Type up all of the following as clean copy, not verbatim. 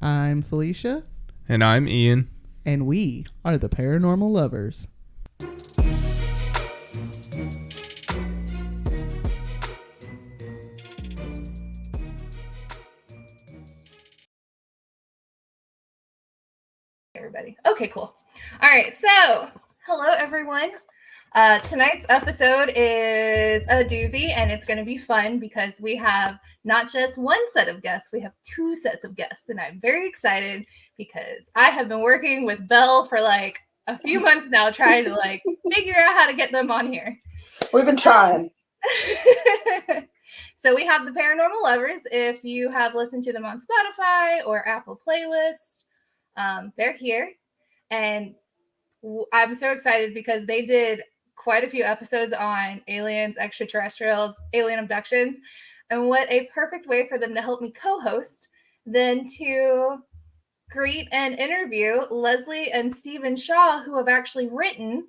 I'm Felicia. And I'm Ian. And we are the Paranormal Lovers. Everybody. Okay, cool. All right, so hello everyone. Tonight's episode is a doozy, and it's going to be fun because we have not just one set of guests, we have two sets of guests, and I'm very excited because I have been working with Belle for like a few months now trying to like figure out how to get them on here. We've been trying. So we have the Paranormal Lovers. If you have listened to them on Spotify or Apple Playlist, they're here, and I'm so excited because they did quite a few episodes on aliens, extraterrestrials, alien abductions, and what a perfect way for them to help me co-host than to greet and interview Leslie and Stephen Shaw, who have actually written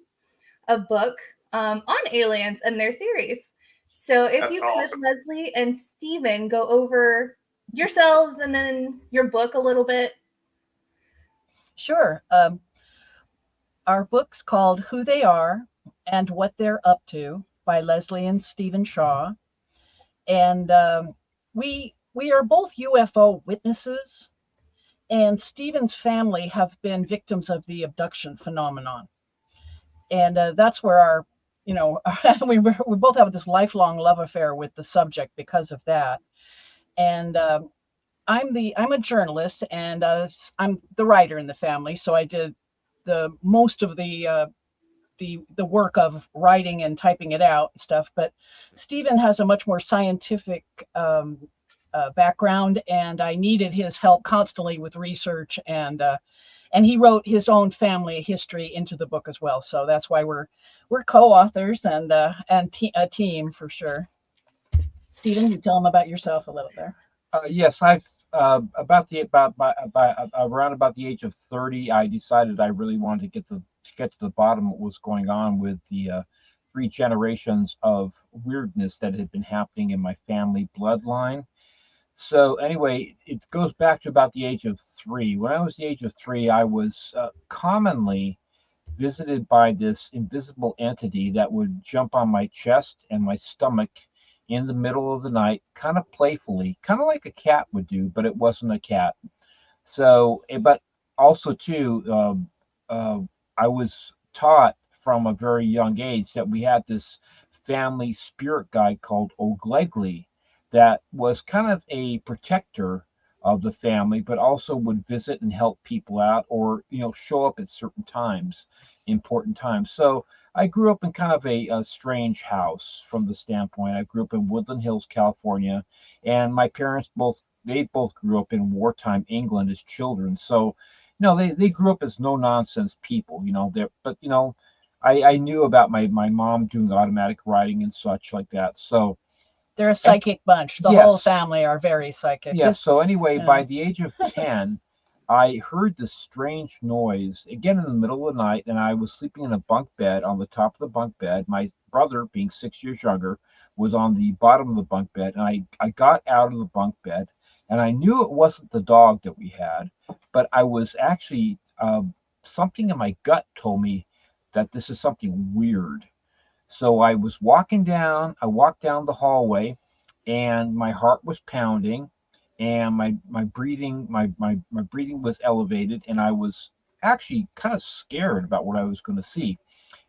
a book on aliens and their theories. So if That's you could, awesome. Leslie and Stephen, go over yourselves and then your book a little bit. Sure. Our book's called Who They Are and What They're Up To by Leslie and Stephen Shaw. And we are both UFO witnesses, and Stephen's family have been victims of the abduction phenomenon. And that's where our, we both have this lifelong love affair with the subject because of that. And I'm a journalist, and I'm the writer in the family, so I did the most of the work of writing and typing it out and stuff. But Stephen has a much more scientific background, and I needed his help constantly with research, and he wrote his own family history into the book as well. So that's why we're co-authors and a team for sure. Stephen, you tell them about yourself a little there. Yes, I've around about the age of 30, I decided I really wanted to get to the bottom of what was going on with the 3 generations of weirdness that had been happening in my family bloodline. So anyway, it goes back to about the age of 3. When I was the age of 3, I was commonly visited by this invisible entity that would jump on my chest and my stomach in the middle of the night, kind of playfully, kind of like a cat would do, but it wasn't a cat. So, but also too, I was taught from a very young age that we had this family spirit guide called O'Glegly that was kind of a protector of the family, but also would visit and help people out, or show up at certain times, important times. So I grew up in kind of a strange house from the standpoint. I grew up in Woodland Hills, California, and my parents both grew up in wartime England as children. So, they grew up as no nonsense people, but I knew about my mom doing automatic writing and such like that. So they're a psychic bunch. The whole family are very psychic. Yes. So anyway, by the age of 10, I heard this strange noise again in the middle of the night, and I was sleeping in a bunk bed on the top of the bunk bed. My brother, being 6 years younger, was on the bottom of the bunk bed, and I got out of the bunk bed, and I knew it wasn't the dog that we had, but I was actually, something in my gut told me that this is something weird. So I walked down the hallway, and my heart was pounding, and my breathing was elevated, and I was actually kind of scared about what I was going to see.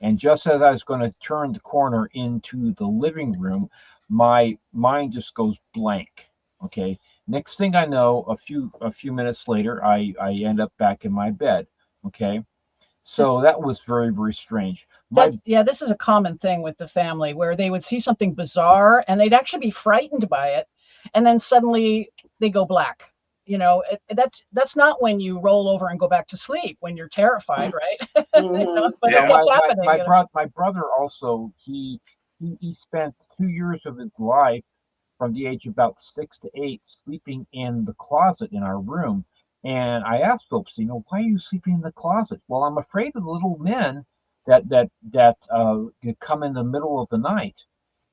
And just as I was going to turn the corner into the living room, my mind just goes blank. Okay. Next thing I know, a few minutes later, I end up back in my bed. Okay. So that was very, very strange. This is a common thing with the family, where they would see something bizarre and they'd actually be frightened by it, and then suddenly they go black. That's not when you roll over and go back to sleep, when you're terrified, right? But my brother also, he spent 2 years of his life from the age of about 6 to 8 sleeping in the closet in our room. And I asked folks, why are you sleeping in the closet? Well, I'm afraid of the little men that come in the middle of the night.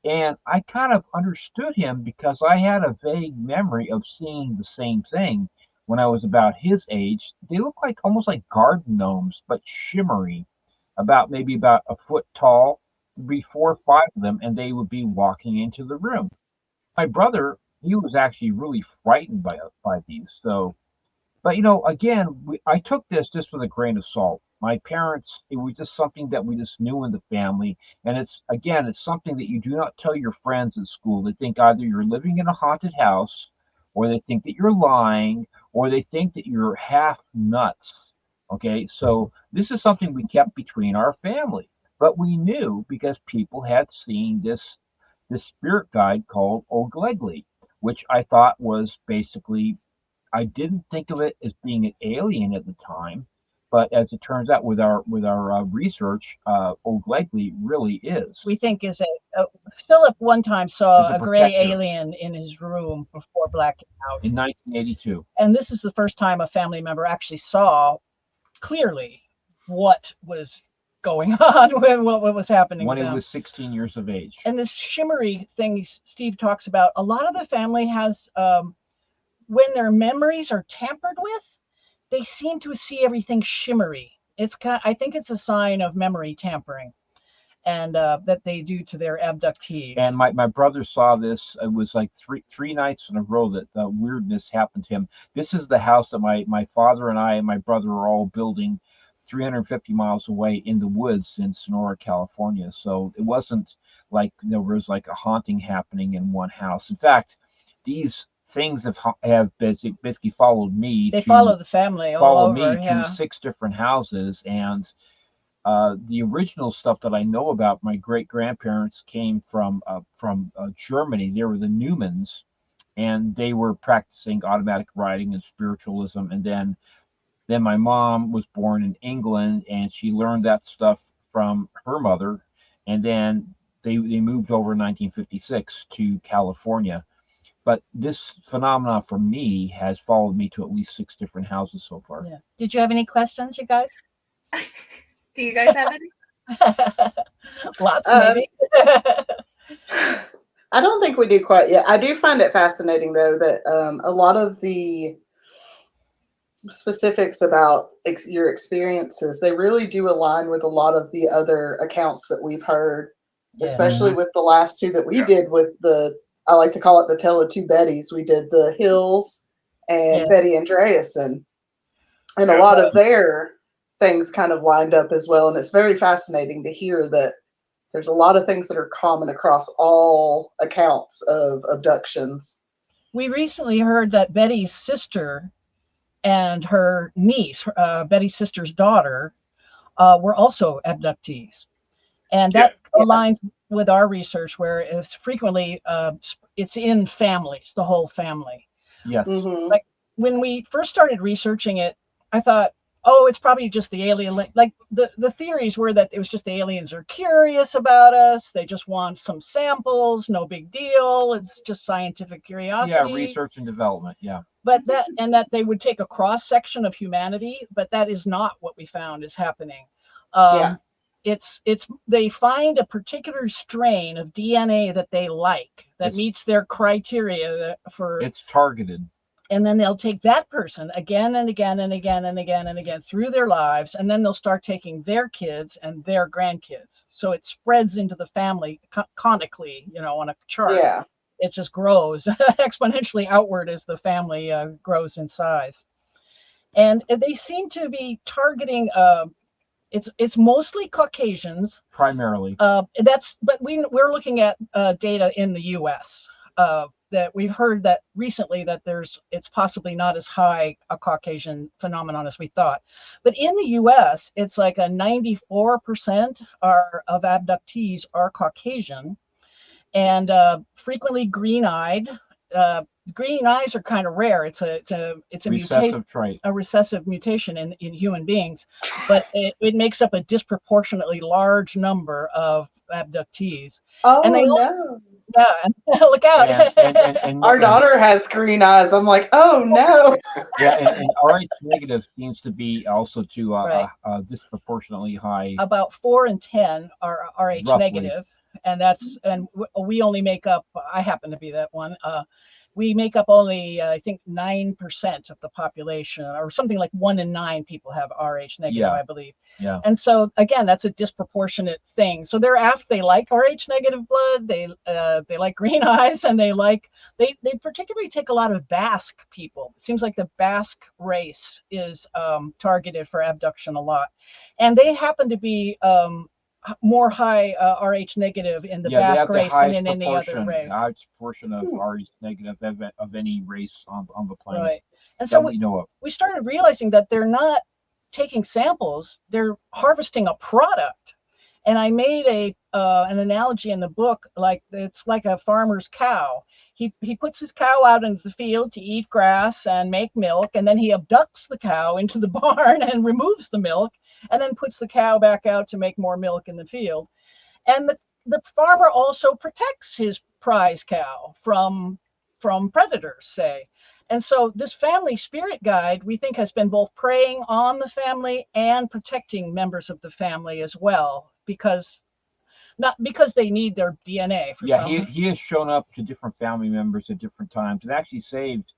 And I kind of understood him because I had a vague memory of seeing the same thing when I was about his age. They look like almost like garden gnomes, but shimmery, maybe about a foot tall. There'd be 4 or 5 of them, and they would be walking into the room. My brother, he was actually really frightened by these. So, but again, I took this just with a grain of salt. My parents, it was just something that we just knew in the family, and it's something that you do not tell your friends at school. They think either you're living in a haunted house, or they think that you're lying, or they think that you're half nuts. Okay, so this is something we kept between our family, but we knew because people had seen this spirit guide called Oglegli, which I thought was basically, I didn't think of it as being an alien at the time, but as it turns out, with our research, Oglegli really is. We think is Philip one time saw Is a a gray protector. alien in his room before blacking out. In 1982. And this is the first time a family member actually saw clearly what was going on, what was happening When to he them. was 16 years of age. And this shimmery thing Steve talks about, a lot of the family has, when their memories are tampered with, they seem to see everything shimmery. I think it's a sign of memory tampering, and that they do to their abductees. And my brother saw this. It was like three nights in a row that the weirdness happened to him. This is the house that my father and I and my brother are all building 350 miles away in the woods in Sonora, California. So it wasn't like there was like a haunting happening in one house. In fact, these things have basically followed me. They follow the family all over. To 6 different houses. And the original stuff that I know about, my great grandparents came from Germany. They were the Newmans, and they were practicing automatic writing and spiritualism. And then my mom was born in England, and she learned that stuff from her mother. And then they moved over in 1956 to California. But this phenomenon for me has followed me to at least 6 different houses so far. Yeah. Did you have any questions, you guys? Do you guys have any? Lots, maybe. I don't think we do quite yet. I do find it fascinating, though, that a lot of the specifics about your experiences, they really do align with a lot of the other accounts that we've heard, especially with the last 2 that we did with I like to call it the Tale of Two Bettys. We did the Hills and Betty Andreasen. And a lot of their things kind of lined up as well. And it's very fascinating to hear that there's a lot of things that are common across all accounts of abductions. We recently heard that Betty's sister and her niece, Betty's sister's daughter, were also abductees. And that aligns with our research, where it's frequently it's in families, the whole family. Yes. Mm-hmm. Like when we first started researching it, I thought, oh, it's probably just the alien. Like the theories were that it was just the aliens are curious about us. They just want some samples. No big deal. It's just scientific curiosity. Yeah, research and development. Yeah. But that they would take a cross section of humanity, but that is not what we found is happening. It's they find a particular strain of DNA that they like, that meets their criteria for. It's targeted. And then they'll take that person again and again and again and again and again through their lives, and then they'll start taking their kids and their grandkids. So it spreads into the family conically, on a chart. Yeah. It just grows exponentially outward as the family grows in size. And they seem to be targeting. It's mostly Caucasians Primarily. But we're looking at data in the U.S. That we've heard that recently that it's possibly not as high a Caucasian phenomenon as we thought. But in the U.S., it's like a 94% of abductees are Caucasian, and frequently green-eyed. Green eyes are kind of rare. It's a recessive trait. A recessive mutation in human beings, but it makes up a disproportionately large number of abductees. Oh, and they no. Look out. And our daughter has green eyes. I'm like, oh, no. Yeah, and RH negative seems to be also disproportionately high. About 4 in 10 are RH roughly negative, and we only make up, I happen to be that one, we make up only, I think, 9% of the population, or something like 1 in 9 people have Rh negative, Yeah. I believe. Yeah. And so again, that's a disproportionate thing. So they like Rh negative blood, they like green eyes, and they particularly take a lot of Basque people. It seems like the Basque race is targeted for abduction a lot, and they happen to be more high Rh negative in the Basque race than in any other race. The highest proportion of Rh negative of any race on the planet. Right. And so we know of. We started realizing that they're not taking samples, they're harvesting a product. And I made an analogy in the book, like it's like a farmer's cow. He puts his cow out into the field to eat grass and make milk, and then he abducts the cow into the barn and removes the milk, and then puts the cow back out to make more milk in the field. And the farmer also protects his prize cow from predators, say. And so this family spirit guide, we think, has been both preying on the family and protecting members of the family as well, not because they need their DNA for some. Yeah, he has shown up to different family members at different times and actually saved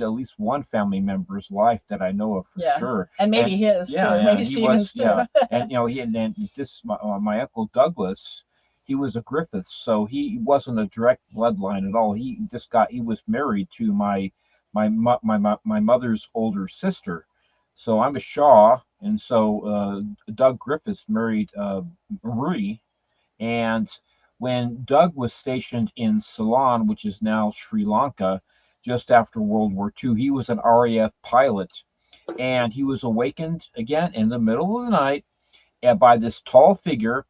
at least one family member's life that I know of for sure. And maybe his too. Maybe Stephen's too. Yeah. And my Uncle Douglas, he was a Griffiths, so he wasn't a direct bloodline at all. He was married to my mother's older sister. So I'm a Shaw, and so Doug Griffiths married Marie. And when Doug was stationed in Ceylon, which is now Sri Lanka, just after World War II, he was an RAF pilot, and he was awakened again in the middle of the night by this tall figure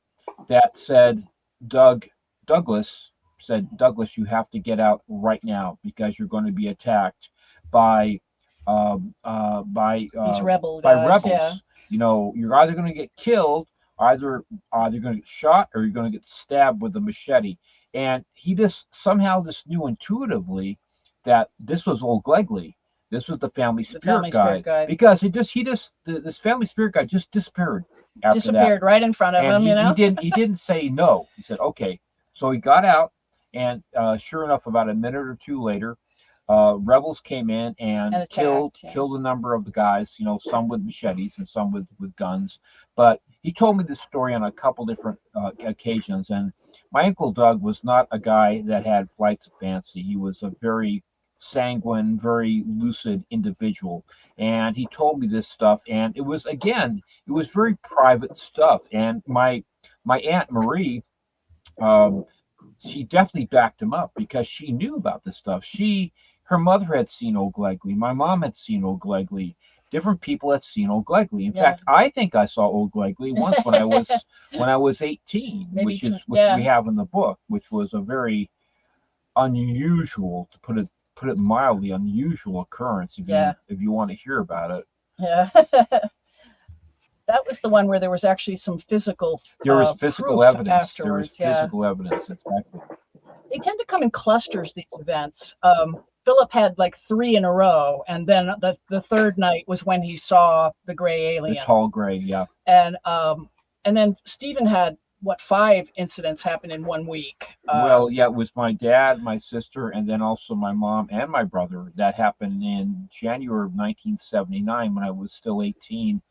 that said, Douglas, you have to get out right now because you're going to be attacked by these rebels. Yeah. You know, you're either going to get killed, either going to get shot, or you're going to get stabbed with a machete. And he somehow knew intuitively that this was Old Glegley. This was the family spirit guide. Because this family spirit guide just disappeared. Right in front of him. He didn't say no. He said okay. So he got out, and sure enough, about a minute or two later, rebels came in and killed a number of the guys. You know, some with machetes and some with guns. But he told me this story on a couple different occasions. And my Uncle Doug was not a guy that had flights of fancy. He was a very sanguine, very lucid individual. And he told me this stuff, and it was very private stuff. And my Aunt Marie, she definitely backed him up because she knew about this stuff. Her mother had seen Old Glegley. My mom had seen Old Glegley. Different people had seen Old Glegley. In fact, I think I saw Old Glegley once when I was 18, which we have in the book, which was a very unusual, to put it mildly, unusual occurrence. If you want to hear about it. Yeah. That was the one where there was actually some physical. There was physical evidence. Afterwards, there was physical evidence, exactly. They tend to come in clusters, these events. Philip had like 3 in a row, and then the third night was when he saw the gray alien. The tall gray, yeah. And then Stephen had 5 incidents happen in 1 week. It was my dad, my sister, and then also my mom and my brother. That happened in January of 1979 when I was still 18.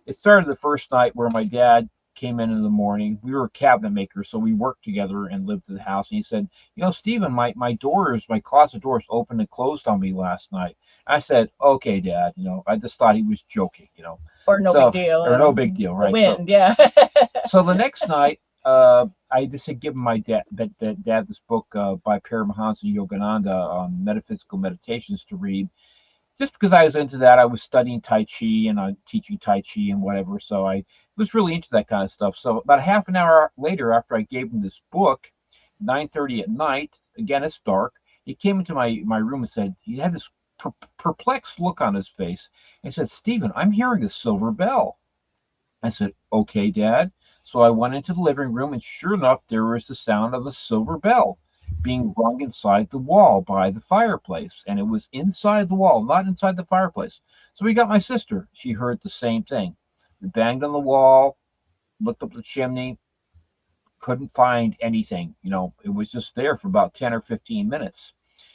It started the first night where my dad came in the morning. We were cabinet makers, so we worked together and lived in the house. And he said, Stephen, my closet doors opened and closed on me last night. I said, okay, Dad. I just thought he was joking, Or no big deal. Or no big deal, right? Wind, So the next night, I just had given my dad this book by Paramahansa Yogananda, Metaphysical Meditations, to read. Just because I was into that, I was studying Tai Chi and teaching Tai Chi and whatever. So I was really into that kind of stuff. So about half an hour later, after I gave him this book, 9:30 at night, again, it's dark, he came into my room and said, he had this perplexed look on his face. And he said, Stephen, I'm hearing a silver bell. I said, okay, Dad. So I went into the living room, and sure enough, there was the sound of a silver bell being rung inside the wall by the fireplace. And it was inside the wall, not inside the fireplace. So we got my sister. She heard the same thing. We banged on the wall, looked up the chimney, couldn't find anything. It was just there for about 10 or 15 minutes.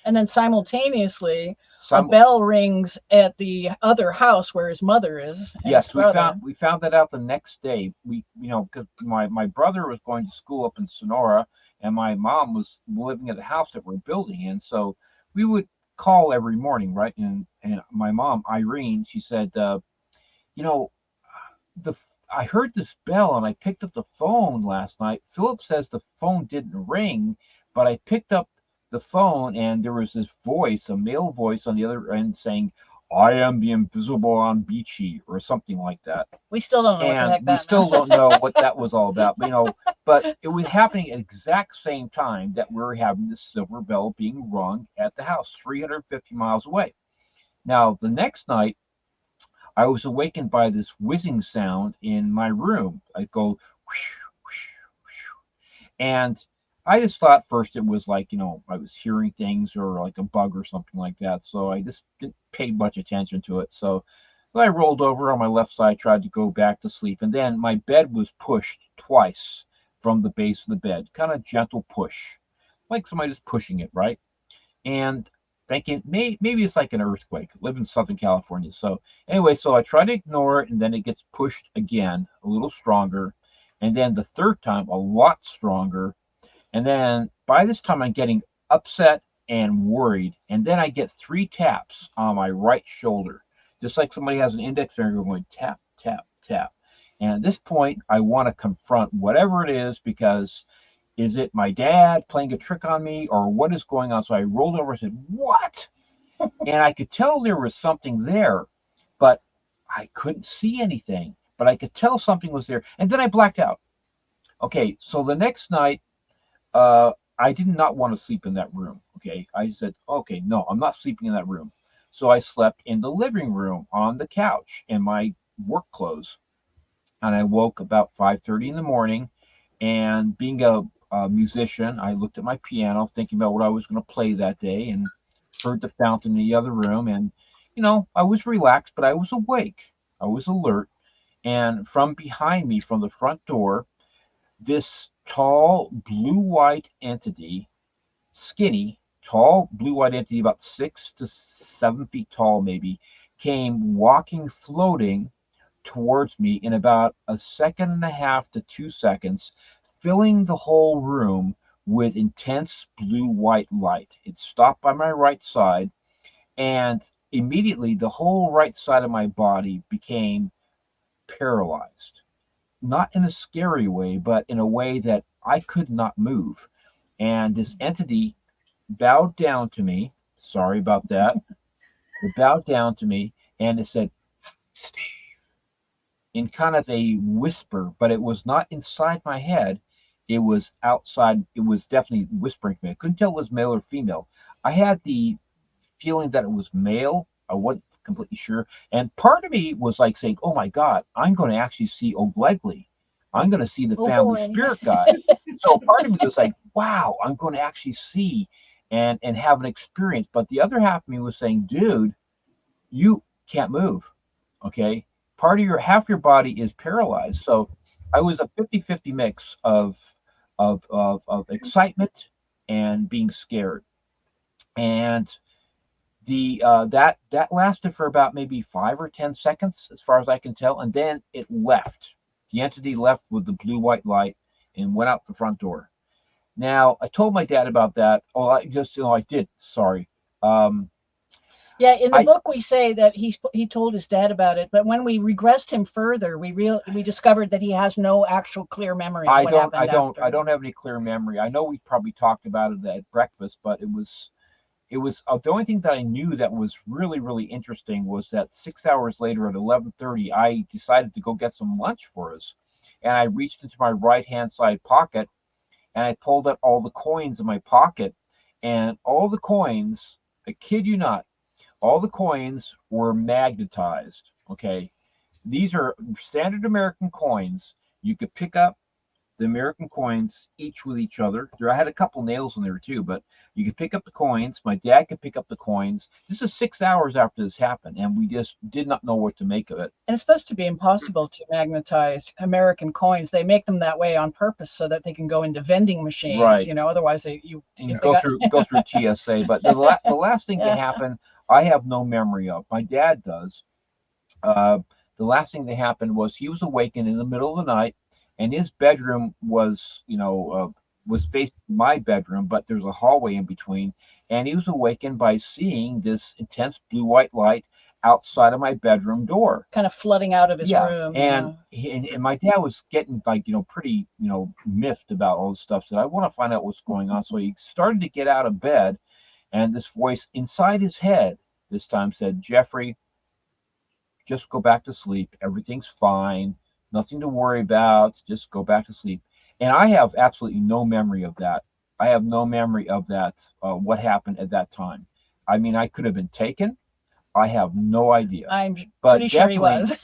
And then simultaneously, a Some bell rings at the other house where his mother is. And Yes, his we brother. found that out the next day. We, because my brother was going to school up in Sonora, and my mom was living at the house that we're building, and so we would call every morning, right? And my mom, Irene, she said, you know, the I heard this bell and I picked up the phone last night. Philip says the phone didn't ring, but I picked up the phone and there was this voice, a male voice on the other end saying, "I am the invisible on Beachy," or something like that. We still don't know what the And heck we that still meant. don't know what that was all about. But it was happening at the exact same time that we were having this silver bell being rung at the house, 350 miles away. Now, the next night, I was awakened by this whizzing sound in my room. I go, whoosh, whoosh, whoosh. And I just thought first it was like, I was hearing things or like a bug or something like that. So I just didn't pay much attention to it. So I rolled over on my left side, tried to go back to sleep. And then my bed was pushed twice from the base of the bed, kind of gentle push, like somebody just pushing it, right? And thinking maybe it's like an earthquake. I live in Southern California. So anyway, so I try to ignore it, and then it gets pushed again, a little stronger. And then the third time, a lot stronger. And then by this time, I'm getting upset and worried. And then I get 3 taps on my right shoulder, just like somebody has an index finger going tap, tap, tap. And at this point, I want to confront whatever it is, because is it my dad playing a trick on me, or what is going on? So I rolled over and said, "What?" And I could tell there was something there, but I couldn't see anything. But I could tell something was there. And then I blacked out. Okay, so the next night, I did not want to sleep in that room. Okay, I said, okay, no, I'm not sleeping in that room. So I slept in the living room on the couch in my work clothes. And I woke about 5:30 in the morning. And being a musician, I looked at my piano, thinking about what I was going to play that day, and heard the fountain in the other room. And, I was relaxed, but I was awake. I was alert. And from behind me, from the front door, this tall, blue-white entity, skinny, tall, blue-white entity, about 6 to 7 feet tall, maybe, came walking, floating towards me in about a second and a half to 2 seconds, filling the whole room with intense blue-white light. It stopped by my right side, and immediately the whole right side of my body became paralyzed. Not in a scary way, but in a way that I could not move. And this entity bowed down to me. Sorry about that. It bowed down to me and it said, "Steve," in kind of a whisper, but it was not inside my head. It was outside. It was definitely whispering to me. I couldn't tell it was male or female. I had the feeling that it was male. I wasn't completely sure. And part of me was like saying, "Oh my God, I'm going to actually see O'Glegley. I'm going to see the family spirit guide." So part of me was like, "Wow, I'm going to actually see and have an experience." But the other half of me was saying, "Dude, you can't move. Okay, part of half your body is paralyzed." So I was a 50-50 mix of excitement and being scared. And the that lasted for about maybe 5 or 10 seconds, as far as I can tell, and then it left. The entity left with the blue-white light and went out the front door. Now I told my dad about that. Oh, I did. Sorry. Yeah, in the book we say that he told his dad about it, but when we regressed him further, we discovered that he has no actual clear memory of what happened after. I don't have any clear memory. I know we probably talked about it at breakfast, but it was the only thing that I knew that was really, really interesting was that 6 hours later at 11:30, I decided to go get some lunch for us. And I reached into my right-hand side pocket and I pulled out all the coins in my pocket. And all the coins, I kid you not, all the coins were magnetized. Okay. These are standard American coins. You could pick up the American coins, each with each other. I had a couple nails in there too, but you could pick up the coins. My dad could pick up the coins. This is 6 hours after this happened, and we just did not know what to make of it. And it's supposed to be impossible to magnetize American coins. They make them that way on purpose so that they can go into vending machines. Right. You know, otherwise go through TSA. But the last thing that happened, I have no memory of. My dad does. The last thing that happened was he was awakened in the middle of the night, and his bedroom was facing my bedroom, but there's a hallway in between. And he was awakened by seeing this intense blue-white light outside of my bedroom door, kind of flooding out of his room. And my dad was getting pretty miffed about all this stuff. Said, I want to find out what's going on. So he started to get out of bed, and this voice inside his head this time said, Jeffrey, just go back to sleep. Everything's fine. Nothing to worry about. Just go back to sleep. And I have absolutely no memory of that. I have no memory of that, what happened at that time. I mean, I could have been taken. I have no idea. I'm pretty sure he was.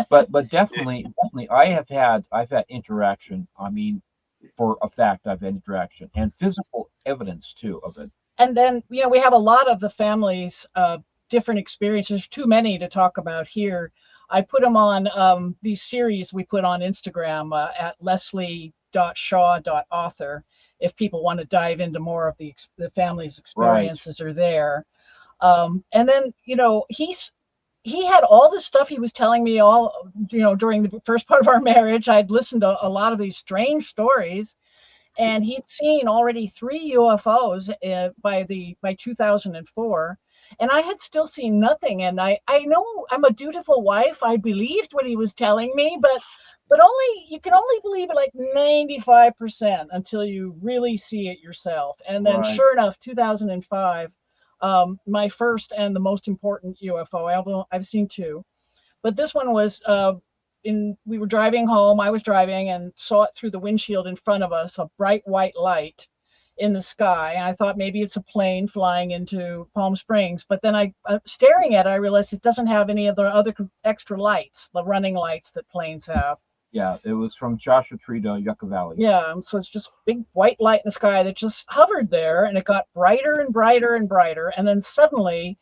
but definitely, I've had interaction. I mean, for a fact, I've had interaction and physical evidence too of it. And then, we have a lot of the families' different experiences. Too many to talk about here. I put them on these series we put on Instagram at leslie.shaw.author. If people want to dive into more of the family's experiences are there. And then, he had all this stuff he was telling me during the first part of our marriage. I'd listened to a lot of these strange stories, and he'd seen already 3 UFOs by 2004. And I had still seen nothing. And I know I'm a dutiful wife. I believed what he was telling me, but you can only believe it like 95% until you really see it yourself. And then Sure enough, 2005, my first and the most important UFO, I've seen 2, but this one was we were driving home. I was driving and saw it through the windshield in front of us, a bright white light in the sky, and I thought maybe it's a plane flying into Palm Springs. But then staring at it, I realized it doesn't have any of the other extra lights, the running lights that planes have. Yeah, it was from Joshua Tree to Yucca Valley. Yeah, so it's just big white light in the sky that just hovered there, and it got brighter and brighter and brighter, and then suddenly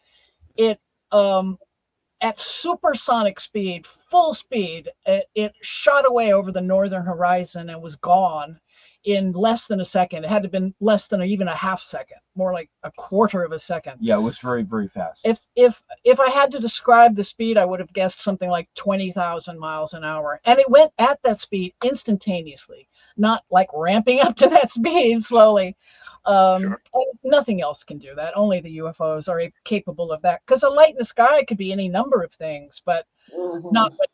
it at supersonic speed, full speed, it shot away over the northern horizon and was gone in less than a second. It had to have been less than even a half second, more like a quarter of a second. Yeah, it was very, very fast. If I had to describe the speed, I would have guessed something like 20,000 miles an hour. And it went at that speed instantaneously, not like ramping up to that speed slowly. Sure. Nothing else can do that. Only the UFOs are capable of that. Because a light in the sky could be any number of things, but not what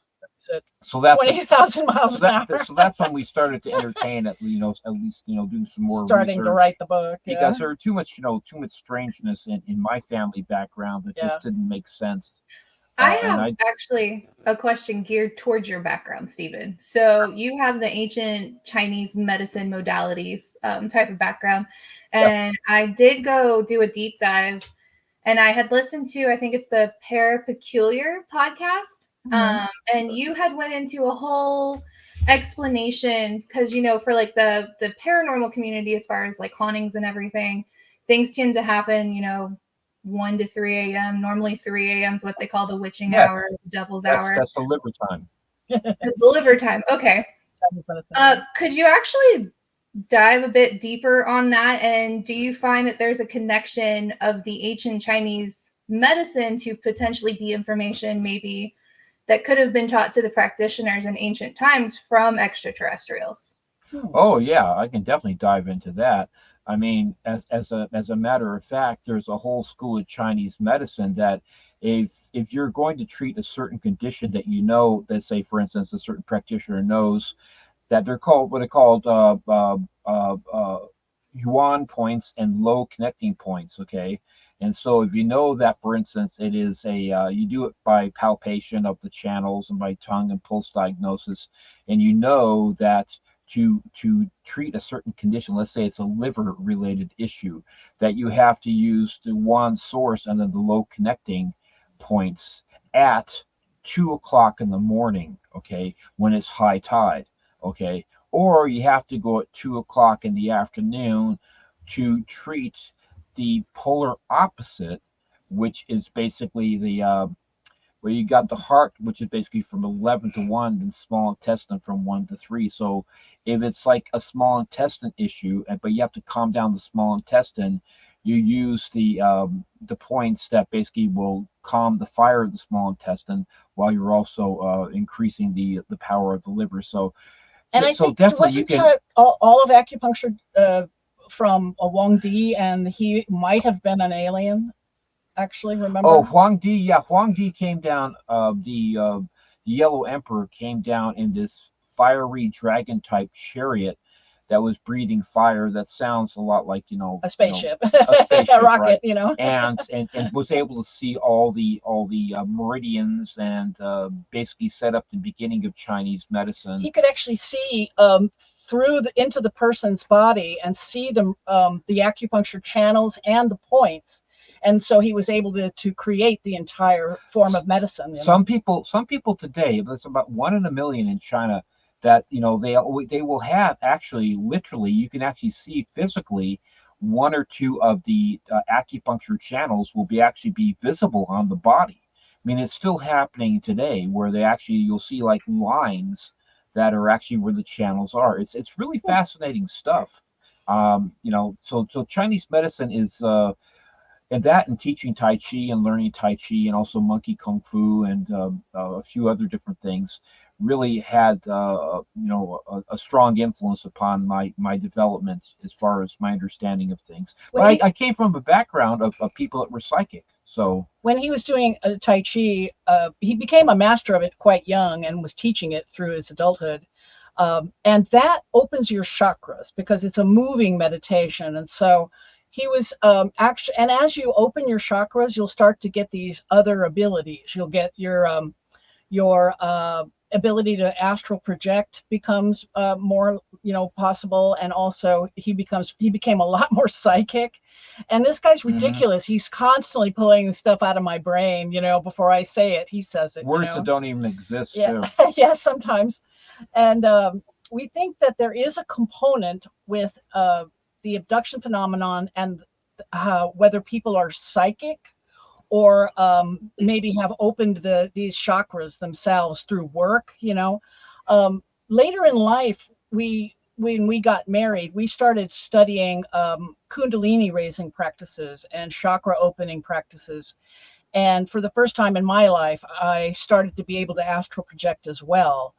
so that's 20,000 miles an hour. So that's when we started to entertain at least doing some more starting research, to write the book because there were too much strangeness in my family background that just didn't make sense. I have actually a question geared towards your background, Stephen. So you have the ancient Chinese medicine modalities type of background, and I did go do a deep dive, and I had listened to, I think it's the Parapeculiar podcast. And you had went into a whole explanation because, for like the paranormal community, as far as like hauntings and everything, things tend to happen, 1 to 3 a.m. Normally 3 a.m. is what they call the witching hour, the devil's hour. That's the liver time. It's the liver time. Okay. Could you actually dive a bit deeper on that? And do you find that there's a connection of the ancient Chinese medicine to potentially be information maybe that could have been taught to the practitioners in ancient times from extraterrestrials? Oh yeah, I can definitely dive into that. I mean, as a matter of fact, there's a whole school of Chinese medicine that if you're going to treat a certain condition that that, say for instance, a certain practitioner knows that they're called yuan points and low connecting points. Okay. And so if you know that, for instance, it is you do it by palpation of the channels and by tongue and pulse diagnosis, and you know that to treat a certain condition, let's say it's a liver related issue, that you have to use the yuan source and then the low connecting points at 2 o'clock in the morning, okay, when it's high tide, okay, or you have to go at 2 o'clock in the afternoon to treat the polar opposite, which is basically the where you got the heart, which is basically from 11 to 1, and small intestine from 1 to 3. So if it's like a small intestine issue, but you have to calm down the small intestine, you use the points that basically will calm the fire of the small intestine while you're also increasing the power of the liver. So, and I so think definitely wasn't you can. all of acupuncture from a Wang Di, and he might have been an alien. Actually, remember? Oh, Huang Di, yeah, Huang Di came down. The Yellow Emperor came down in this fiery dragon type chariot that was breathing fire. That sounds a lot like a spaceship, a spaceship, a rocket, right? you know. and was able to see all the meridians and basically set up the beginning of Chinese medicine. He could actually see through into the person's body and see the acupuncture channels and the points. And so he was able to create the entire form of medicine. Some people today, it's about 1 in a million in China, that they will have actually literally, you can actually see physically 1 or 2 of the acupuncture channels will actually be visible on the body. I mean, it's still happening today where you'll see like lines that are actually where the channels are. It's really fascinating stuff. So Chinese medicine is and that, and teaching Tai Chi and learning Tai Chi and also monkey kung fu and a few other different things really had a strong influence upon my development as far as my understanding of things. But I came from a background of people that were psychic. So when he was doing Tai Chi, he became a master of it quite young and was teaching it through his adulthood. And that opens your chakras because it's a moving meditation. And so he was actually, and as you open your chakras, you'll start to get these other abilities. You'll get your ability to astral project becomes more, possible. And also he became a lot more psychic. And this guy's ridiculous. Mm-hmm. He's constantly pulling stuff out of my brain, before I say it, he says it. Words that don't even exist. Yeah. Too. Yeah, sometimes. And we think that there is a component with the abduction phenomenon and whether people are psychic or maybe have opened these chakras themselves through work. Later in life, when we got married, we started studying kundalini raising practices and chakra opening practices. And for the first time in my life, I started to be able to astral project as well.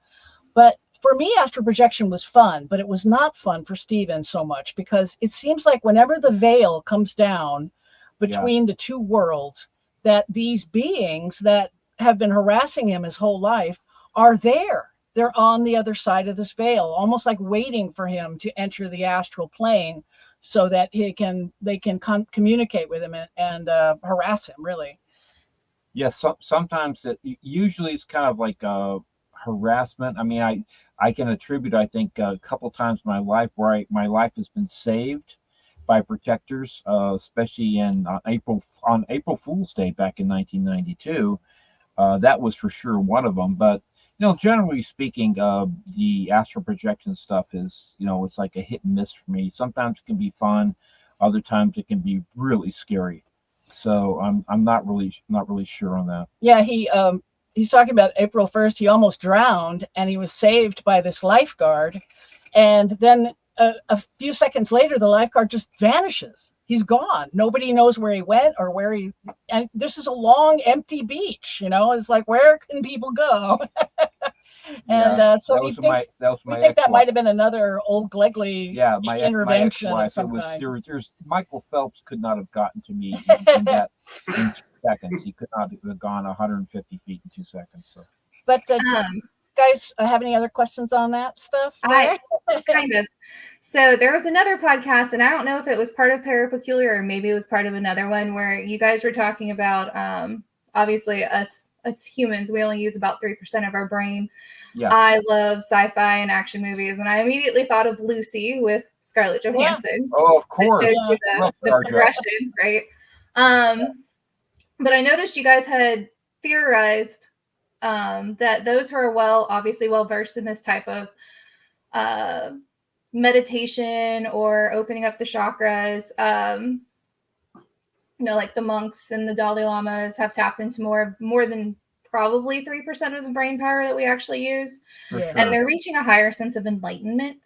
But for me, astral projection was fun, but it was not fun for Stephen so much because it seems like whenever the veil comes down between the two worlds, that these beings that have been harassing him his whole life are there. They're on the other side of this veil, almost like waiting for him to enter the astral plane so that they can communicate with him and harass him, really. Yes, sometimes usually it's kind of like harassment. I mean, I can attribute, I think, a couple times in my life where my life has been saved by protectors, especially on April Fool's Day back in 1992. That was for sure one of them. But generally speaking, the astral projection stuff is, it's like a hit and miss for me. Sometimes it can be fun, other times it can be really scary. So I'm not really sure on that. Yeah, he's talking about April 1st. He almost drowned, and he was saved by this lifeguard. And then a few seconds later, the lifeguard just vanishes. He's gone. Nobody knows where he went or and this is a long, empty beach. It's like, where can people go? And so we think that might have been another old Glegley intervention. My ex-wife. Michael Phelps could not have gotten to me in 2 seconds. He could not have gone 150 feet in 2 seconds. So, but guys, have any other questions on that stuff? I kind of. So there was another podcast, and I don't know if it was part of Parapeculiar or maybe it was part of another one where you guys were talking about obviously us as humans, we only use about 3% of our brain. Yeah. I love sci-fi and action movies, and I immediately thought of Lucy with Scarlett Johansson. Yeah. Oh, of course. The progression, right? But I noticed you guys had theorized that those who are obviously well versed in this type of meditation or opening up the chakras. Like the monks and the Dalai Lamas have tapped into more than probably 3% of the brain power that we actually use. Yeah. And they're reaching a higher sense of enlightenment.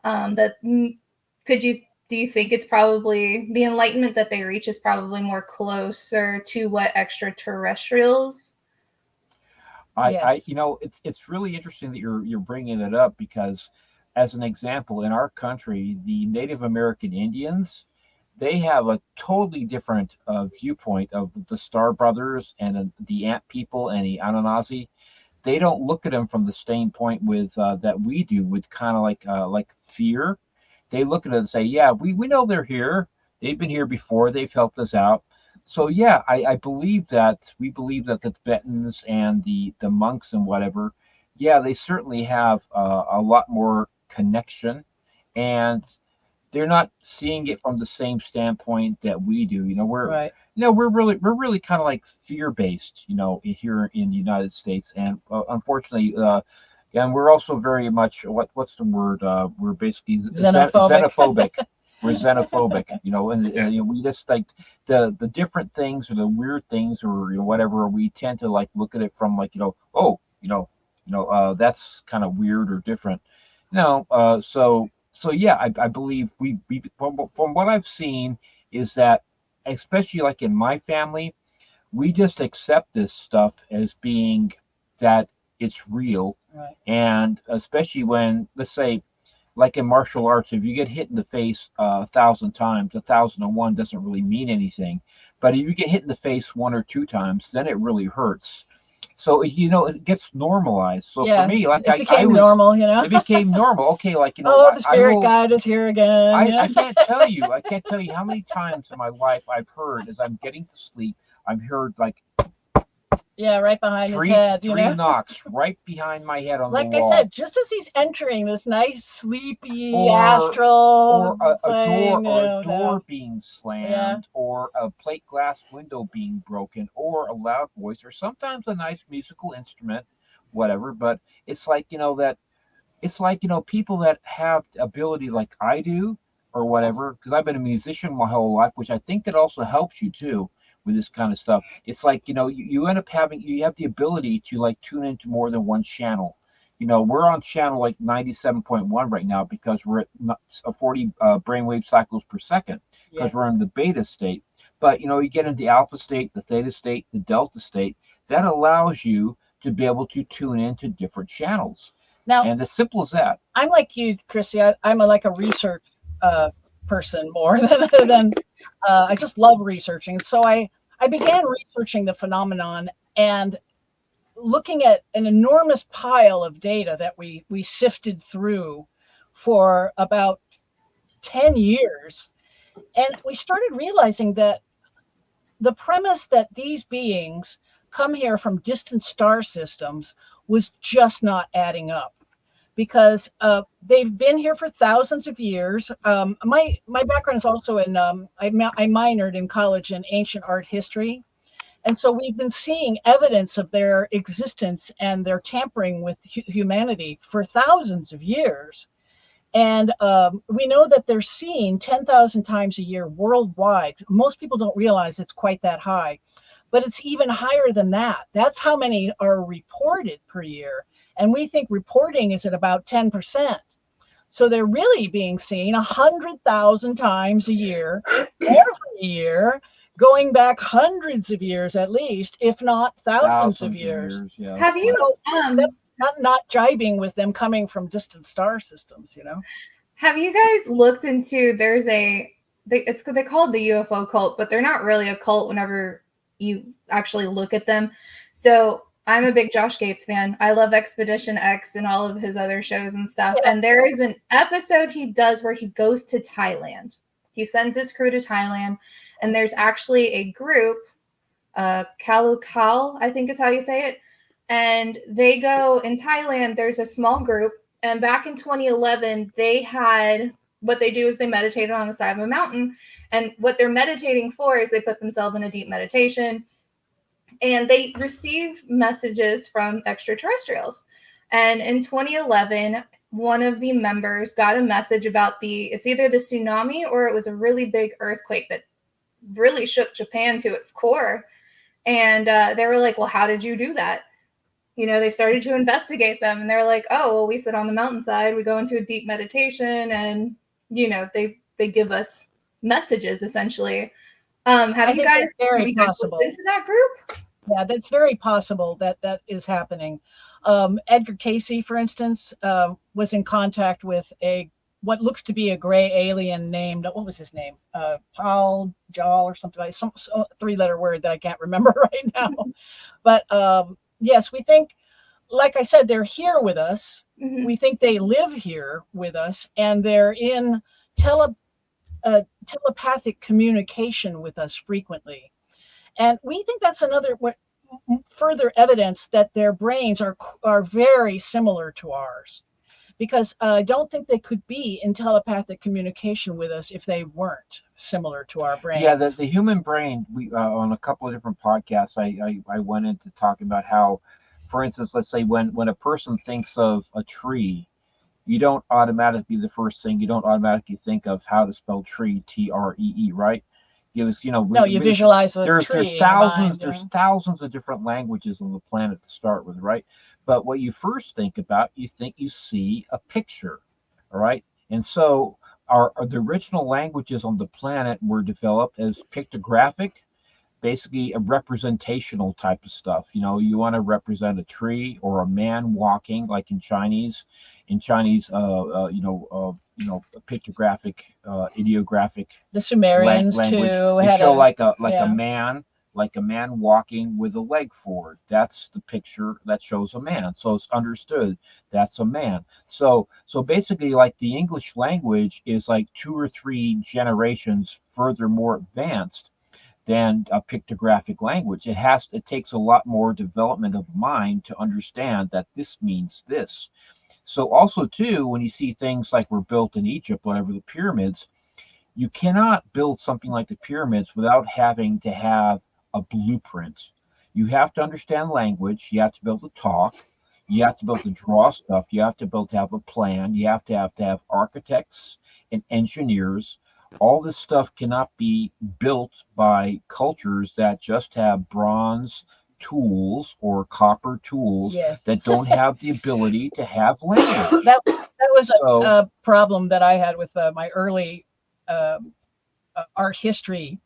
Do you think it's probably the enlightenment that they reach is probably more closer to what extraterrestrials? Yes. It's really interesting that you're bringing it up, because as an example, in our country, the Native American Indians, they have a totally different viewpoint of the Star Brothers and the Ant people and the Anunnaki. They don't look at them from the same point with that we do, with kind of like fear. They look at it and say, yeah, we know they're here. They've been here before. They've helped us out. So yeah, I believe that we believe that the Tibetans and the monks and whatever, yeah, they certainly have a lot more connection, and they're not seeing it from the same standpoint that we do. Right. We're really kind of like fear based, here in the United States, and unfortunately, and we're also very much what's the word? We're basically xenophobic. We're xenophobic, and we just like the different things or the weird things or whatever. We tend to like look at it from like that's kind of weird or different. So yeah, I believe we from what I've seen is that, especially like in my family, we just accept this stuff as being that it's real. Right. And especially when, let's say, like in martial arts, if you get hit in the face 1,000 times, 1,001 doesn't really mean anything. But if you get hit in the face 1 or 2 times, then it really hurts. So it gets normalized. So Yeah, for me, like it became normal, it became normal. Okay, like Oh, the spirit guide is here again. I can't tell you how many times in my life I've heard, as I'm getting to sleep, I've heard like right behind his head. Three knocks right behind my head on like the wall. I said, just as he's entering this nice sleepy astral, or a thing, door being slammed, or a plate glass window being broken, or a loud voice, or sometimes a nice musical instrument, whatever. But it's like people that have the ability like I do or whatever, because I've been a musician my whole life, which I think that also helps you too with this kind of stuff. It's like, you end up you have the ability to like tune into more than one channel. We're on channel like 97.1 right now because we're at 40 brainwave cycles per second, because we're in the beta state. But you get into the alpha state, the theta state, the delta state. That allows you to be able to tune into different channels. Now, and as simple as that. I'm like you, Chrissy. I'm like a research person more than I just love researching. So I began researching the phenomenon and looking at an enormous pile of data that we sifted through for about 10 years. And we started realizing that the premise that these beings come here from distant star systems was just not adding up, because they've been here for thousands of years. My background is also in, I minored in college in ancient art history. And so we've been seeing evidence of their existence and their tampering with humanity for thousands of years. And we know that they're seen 10,000 times a year worldwide. Most people don't realize it's quite that high, but it's even higher than that. That's how many are reported per year. And we think reporting is at about 10%. So they're really being seen 100,000 times a year, every year, going back hundreds of years at least, if not thousands of years. Yeah. Have you not jibing with them coming from distant star systems, Have you guys looked into? They call it the UFO cult, but they're not really a cult whenever you actually look at them. So I'm a big Josh Gates fan. I love Expedition X and all of his other shows and stuff. Yeah. And there is an episode he does where he goes to Thailand. He sends his crew to Thailand, and there's actually a group, Kalukal, I think is how you say it. And they go in Thailand, there's a small group. And back in 2011, what they do is they meditated on the side of a mountain. And what they're meditating for is they put themselves in a deep meditation. And they receive messages from extraterrestrials. And in 2011, one of the members got a message about it's either the tsunami or it was a really big earthquake that really shook Japan to its core. And they were like, well, how did you do that? They started to investigate them, and they're like, oh, well, we sit on the mountainside, we go into a deep meditation, and, they give us messages, essentially. Have you guys looked into that group? Yeah, that's very possible that is happening. Edgar Casey, for instance, was in contact with what looks to be a gray alien named, what was his name? Paul Jal or something like some three-letter word that I can't remember right now. But yes, we think, like I said, they're here with us. Mm-hmm. We think they live here with us, and they're in telepathic communication with us frequently. And we think that's further evidence that their brains are very similar to ours, because I don't think they could be in telepathic communication with us if they weren't similar to our brains. Yeah, the human brain, we on a couple of different podcasts, I went into talking about how, for instance, let's say when a person thinks of a tree, you don't automatically think of how to spell tree, T-R-E-E, right? You visualize a tree. There's thousands of different languages on the planet to start with, right? But what you first think about, you see a picture, all right? And so the original languages on the planet were developed as pictographic, basically a representational type of stuff. You want to represent a tree or a man walking, like in Chinese, pictographic, ideographic. The Sumerians language. Too. They show a man walking with a leg forward. That's the picture that shows a man. So it's understood that's a man. So basically, like the English language is like 2 or 3 generations further more advanced than a pictographic language. It takes a lot more development of mind to understand that this means this. So also too, when you see things like were built in Egypt, whatever, the pyramids, you cannot build something like the pyramids without having to have a blueprint. You have to understand language. You have to be able to talk. You have to be able to draw stuff. You have to be able to have a plan. You have to have architects and engineers. All this stuff cannot be built by cultures that just have bronze tools or copper tools that don't have the ability to have language. That was a problem that I had with my early art history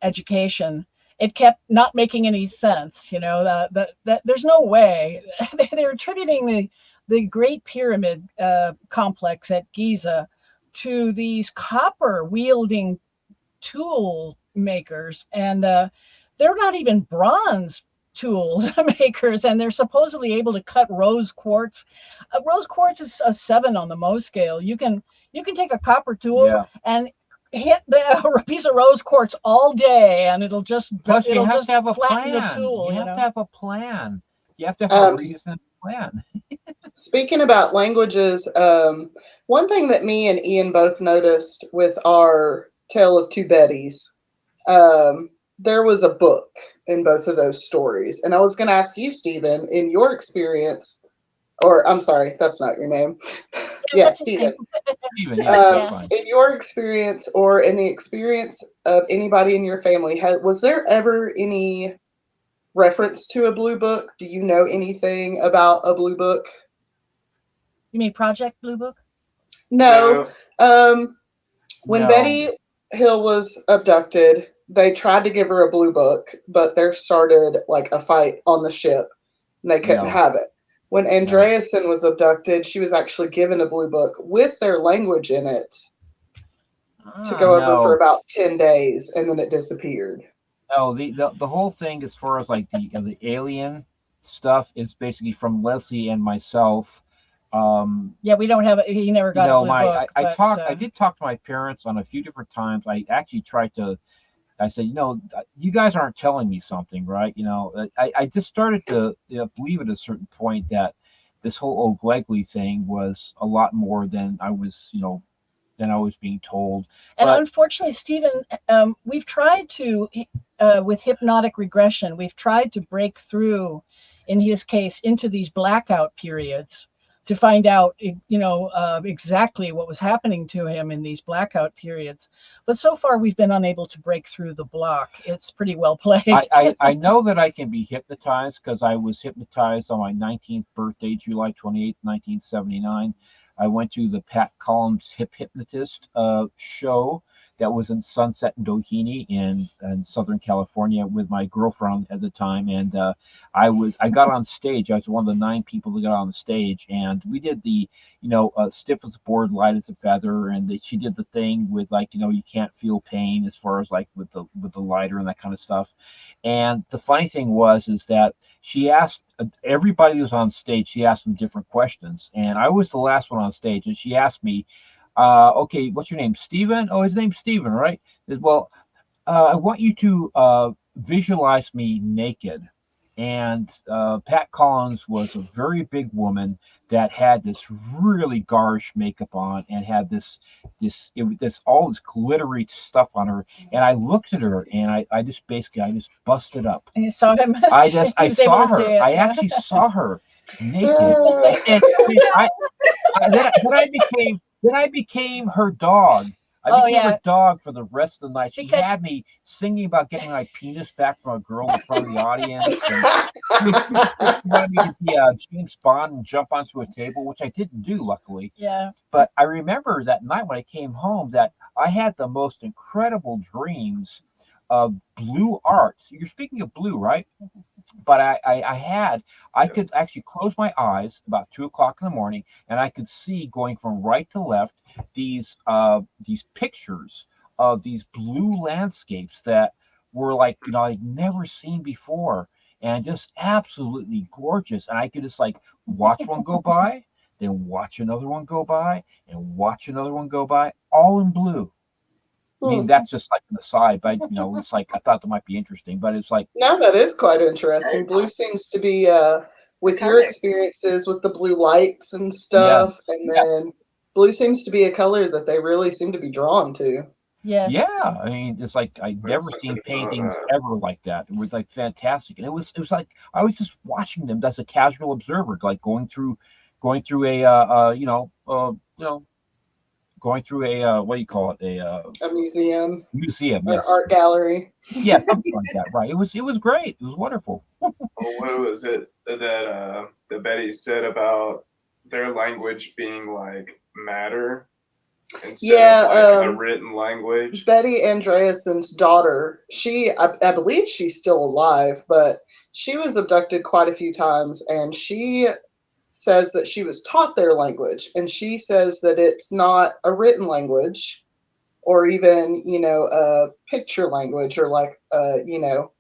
education. It kept not making any sense. That there's no way they're attributing the Great Pyramid complex at Giza to these copper wielding tool makers, and they're not even bronze tools makers, and they're supposedly able to cut rose quartz. Rose quartz is a 7 on the Mohs scale. You can take a copper tool and hit a piece of rose quartz all day, and it'll just flatten the tool. You have to have a plan. You have to have a reason plan. Speaking about languages, one thing that me and Ian both noticed with our Tale of Two Bettys, there was a book in both of those stories. And I was going to ask you, Stephen, in your experience, or I'm sorry, that's not your name. Yeah, Stephen. In your experience, or in the experience of anybody in your family, was there ever any reference to a blue book? Do you know anything about a blue book? You mean Project Blue Book? No. When Betty Hill was abducted, they tried to give her a blue book, but there started like a fight on the ship, and they couldn't have it. When Andreasen was abducted, she was actually given a blue book with their language in it to go over for about 10 days, and then it disappeared. No, the whole thing, as far as like the alien stuff, is basically from Leslie and myself. We don't have it. He never got a blue book. I did talk to my parents on a few different times. I actually I said, you guys aren't telling me something, right? I just started to believe at a certain point that this whole O'Glegley thing was a lot more than I was being told. And unfortunately, Stephen, we've tried to, with hypnotic regression, we've tried to break through, in his case, into these blackout periods to find out, exactly what was happening to him in these blackout periods. But so far, we've been unable to break through the block. It's pretty well placed. I know that I can be hypnotized because I was hypnotized on my 19th birthday, July 28th, 1979. I went to the Pat Collins Hypnotist show that was in Sunset and Doheny in Southern California with my girlfriend at the time. And I got on stage. I was one of the 9 people that got on the stage. And we did the, stiff as a board, light as a feather. And she did the thing with you can't feel pain as far as with the lighter and that kind of stuff. And the funny thing is that she asked everybody who was on stage, she asked them different questions. And I was the last one on stage. And she asked me, okay, what's your name? Steven? Oh, his name's Steven, right? He said, well, I want you to visualize me naked. And Pat Collins was a very big woman that had this really garish makeup on and had all this glittery stuff on her. And I looked at her and I just busted up. And you saw him? I saw her. I actually saw her naked. And then I became her dog. I became her dog for the rest of the night. She had me singing about getting my penis back from a girl in front of the audience. And she wanted me to be James Bond and jump onto a table, which I didn't do, luckily. Yeah. But I remember that night when I came home that I had the most incredible dreams of blue arts. You're speaking of blue, right? But I could actually close my eyes about 2:00 in the morning, and I could see going from right to left these pictures of these blue landscapes that were I'd never seen before, and just absolutely gorgeous. And I could just watch one go by, then watch another one go by, and watch another one go by, all in blue. I mean, that's just an aside, but it's I thought that might be interesting, but it's no, that is quite interesting. Blue seems to be with your experiences with the blue lights and stuff, and then blue seems to be a color that they really seem to be drawn to. Yeah, I mean, it's I'd never seen paintings ever like that. It was fantastic, and it was I was just watching them as a casual observer, going through going through a what do you call it? A museum. Museum, or art gallery. Yeah, something like that. Right. It was great. It was wonderful. What was it that Betty said about their language being matter instead of a written language? Betty Andreasen's daughter, I believe she's still alive, but she was abducted quite a few times, and she says that she was taught their language, and she says that it's not a written language or even a picture language or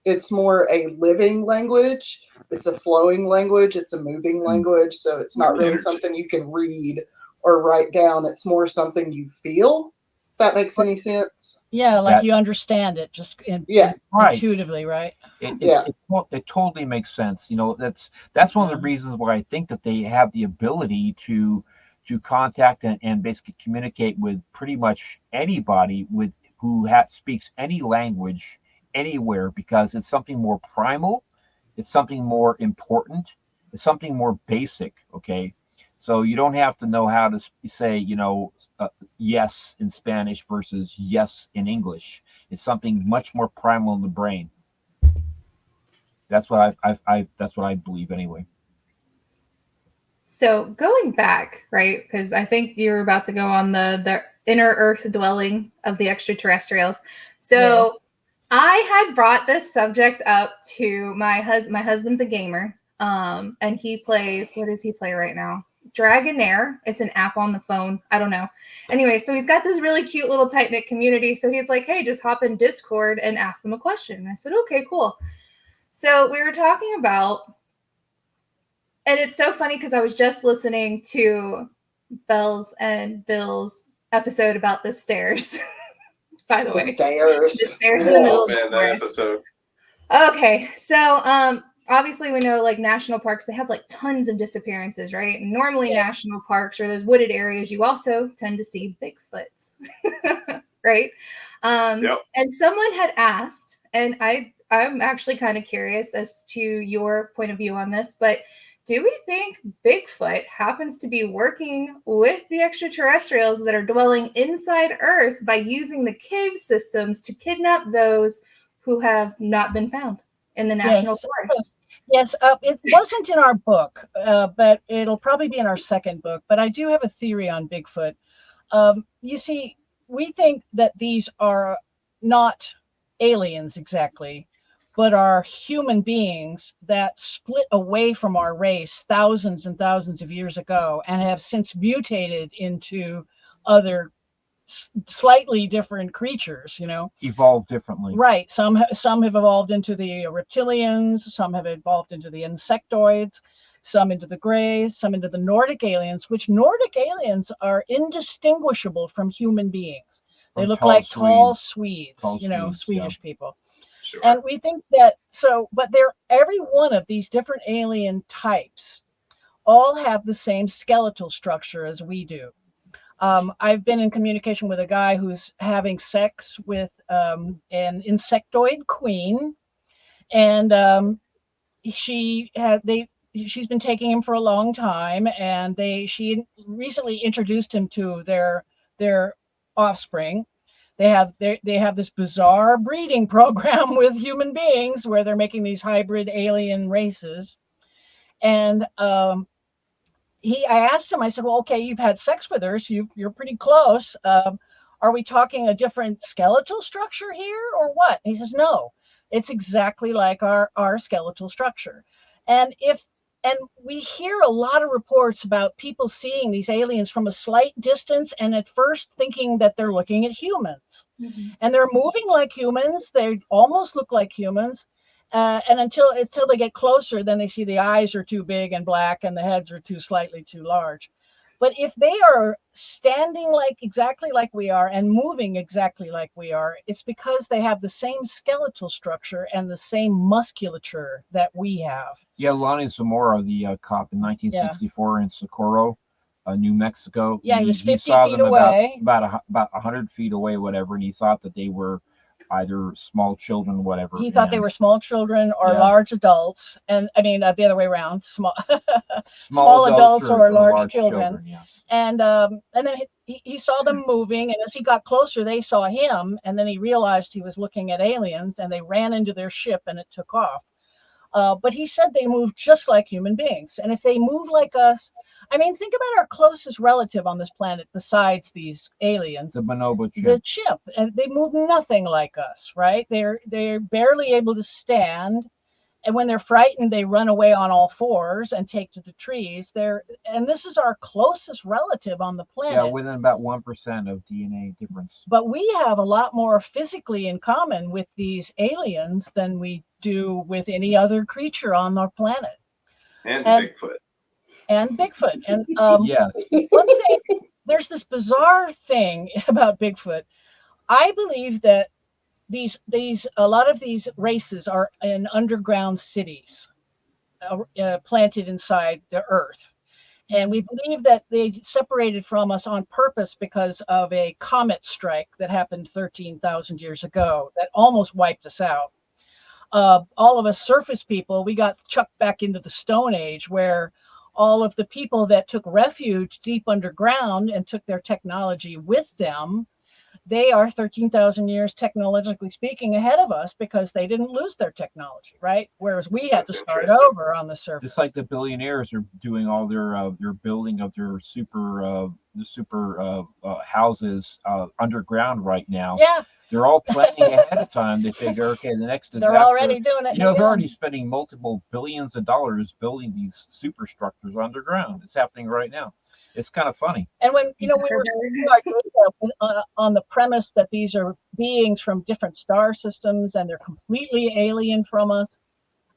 it's more a living language. It's a flowing language, it's a moving language, so it's not really something you can read or write down. It's more something you feel, if that makes any sense. You understand it just intuitively, right? It totally makes sense. That's one of the reasons why I think that they have the ability to contact and basically communicate with pretty much anybody who speaks any language anywhere, because it's something more primal, it's something more important, it's something more basic. Okay, so you don't have to know how to say yes in Spanish versus yes in English. It's something much more primal in the brain. That's what that's what I believe anyway. So going back, right? Because I think you're about to go on the inner Earth dwelling of the extraterrestrials. So I had brought this subject up to my husband. My husband's a gamer, and he plays. What does he play right now? Dragonair. It's an app on the phone. I don't know. Anyway, so he's got this really cute little tight-knit community. So he's like, hey, just hop in Discord and ask them a question. And I said, okay, cool. So we were talking about, and it's so funny because I was just listening to Belle's and Bill's episode about the stairs. By the way, the stairs in the middle of the that episode. Okay, so obviously we know national parks, they have tons of disappearances, right? And normally national parks or those wooded areas, you also tend to see Bigfoots, right? And someone had asked, and I'm actually kind of curious as to your point of view on this, but Do we think Bigfoot happens to be working with the extraterrestrials that are dwelling inside Earth by using the cave systems to kidnap those who have not been found in the national forest? Yes, it wasn't in our book, but it'll probably be in our second book. But I do have a theory on Bigfoot. You see, we think that these are not aliens exactly, but are human beings that split away from our race thousands and thousands of years ago and have since mutated into other slightly different creatures, evolved differently. Right. Some have evolved into the reptilians, some have evolved into the insectoids, some into the greys, some into the Nordic aliens, which Nordic aliens are indistinguishable from human beings. They look like tall Swedes, Swedish people. Sure. And we think that but every one of these different alien types all have the same skeletal structure as we do. I've been in communication with a guy who's having sex with an insectoid queen, and she's been taking him for a long time, and she recently introduced him to their offspring. They have this bizarre breeding program with human beings where they're making these hybrid alien races, and I asked him, I said, well, okay, you've had sex with her, so you're pretty close. Are we talking a different skeletal structure here or what? And he says, no, it's exactly like our skeletal structure. And we hear a lot of reports about people seeing these aliens from a slight distance and at first thinking that they're looking at humans. Mm-hmm. And they're moving like humans. They almost look like humans. And until they get closer, then they see the eyes are too big and black and the heads are slightly too large. But if they are standing exactly like we are and moving exactly like we are, it's because they have the same skeletal structure and the same musculature that we have. Yeah, Lonnie Zamora, the cop in 1964 in Socorro, New Mexico. Yeah, he was 50 feet away. About 100 feet away, whatever, and he thought that they were either small children, whatever. He thought they were small children or large adults, and I mean the other way around, small adults or large children. Yeah. And then he saw them moving, and as he got closer, they saw him, and then he realized he was looking at aliens, and they ran into their ship, and it took off. But he said they move just like human beings, and if they move like us, I mean, think about our closest relative on this planet besides these aliens. The bonobo chimp. The chimp. And they move nothing like us, right? They're barely able to stand. And when they're frightened, they run away on all fours and take to the trees. And this is our closest relative on the planet. Yeah, within about 1% of DNA difference. But we have a lot more physically in common with these aliens than we do with any other creature on our planet. And Bigfoot. And Bigfoot. And yes. One thing, there's this bizarre thing about Bigfoot. I believe that a lot of these races are in underground cities planted inside the earth. And we believe that they separated from us on purpose because of a comet strike that happened 13,000 years ago that almost wiped us out. All of us surface people, we got chucked back into the Stone Age, where all of the people that took refuge deep underground and took their technology with them, they are 13,000 years technologically speaking ahead of us because they didn't lose their technology, right? Whereas we had to start over on the surface. Just like the billionaires are doing all their building of their super houses underground right now. Yeah. They're all planning ahead of time. They figure, okay, the next disaster. They're already doing it. They're already spending multiple billions of dollars building these superstructures underground. It's happening right now. It's kind of funny. And when we were on the premise that these are beings from different star systems and they're completely alien from us,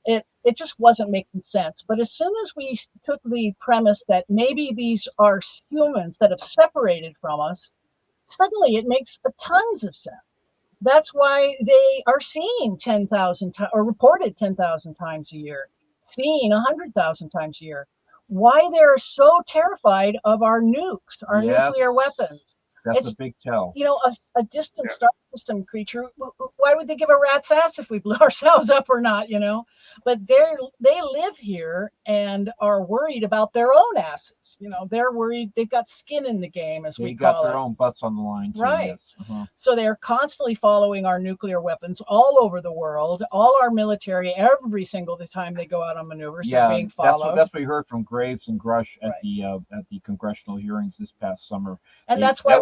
it just wasn't making sense. But as soon as we took the premise that maybe these are humans that have separated from us, suddenly it makes tons of sense. That's why they are seen 10,000 times or reported 10,000 times a year, seen 100,000 times a year. Why they're so terrified of our nukes, our nuclear weapons. It's a big tell. A distant star system creature. Why would they give a rat's ass if we blew ourselves up or not, you know? But they live here and are worried about their own asses. You know, they're worried. They've got skin in the game, as we call it. They got their own butts on the line, too. Right. Yes. Uh-huh. So they're constantly following our nuclear weapons all over the world, all our military, every single time they go out on maneuvers, they're being followed. That's what we heard from Graves and Grush at the congressional hearings this past summer. And that's why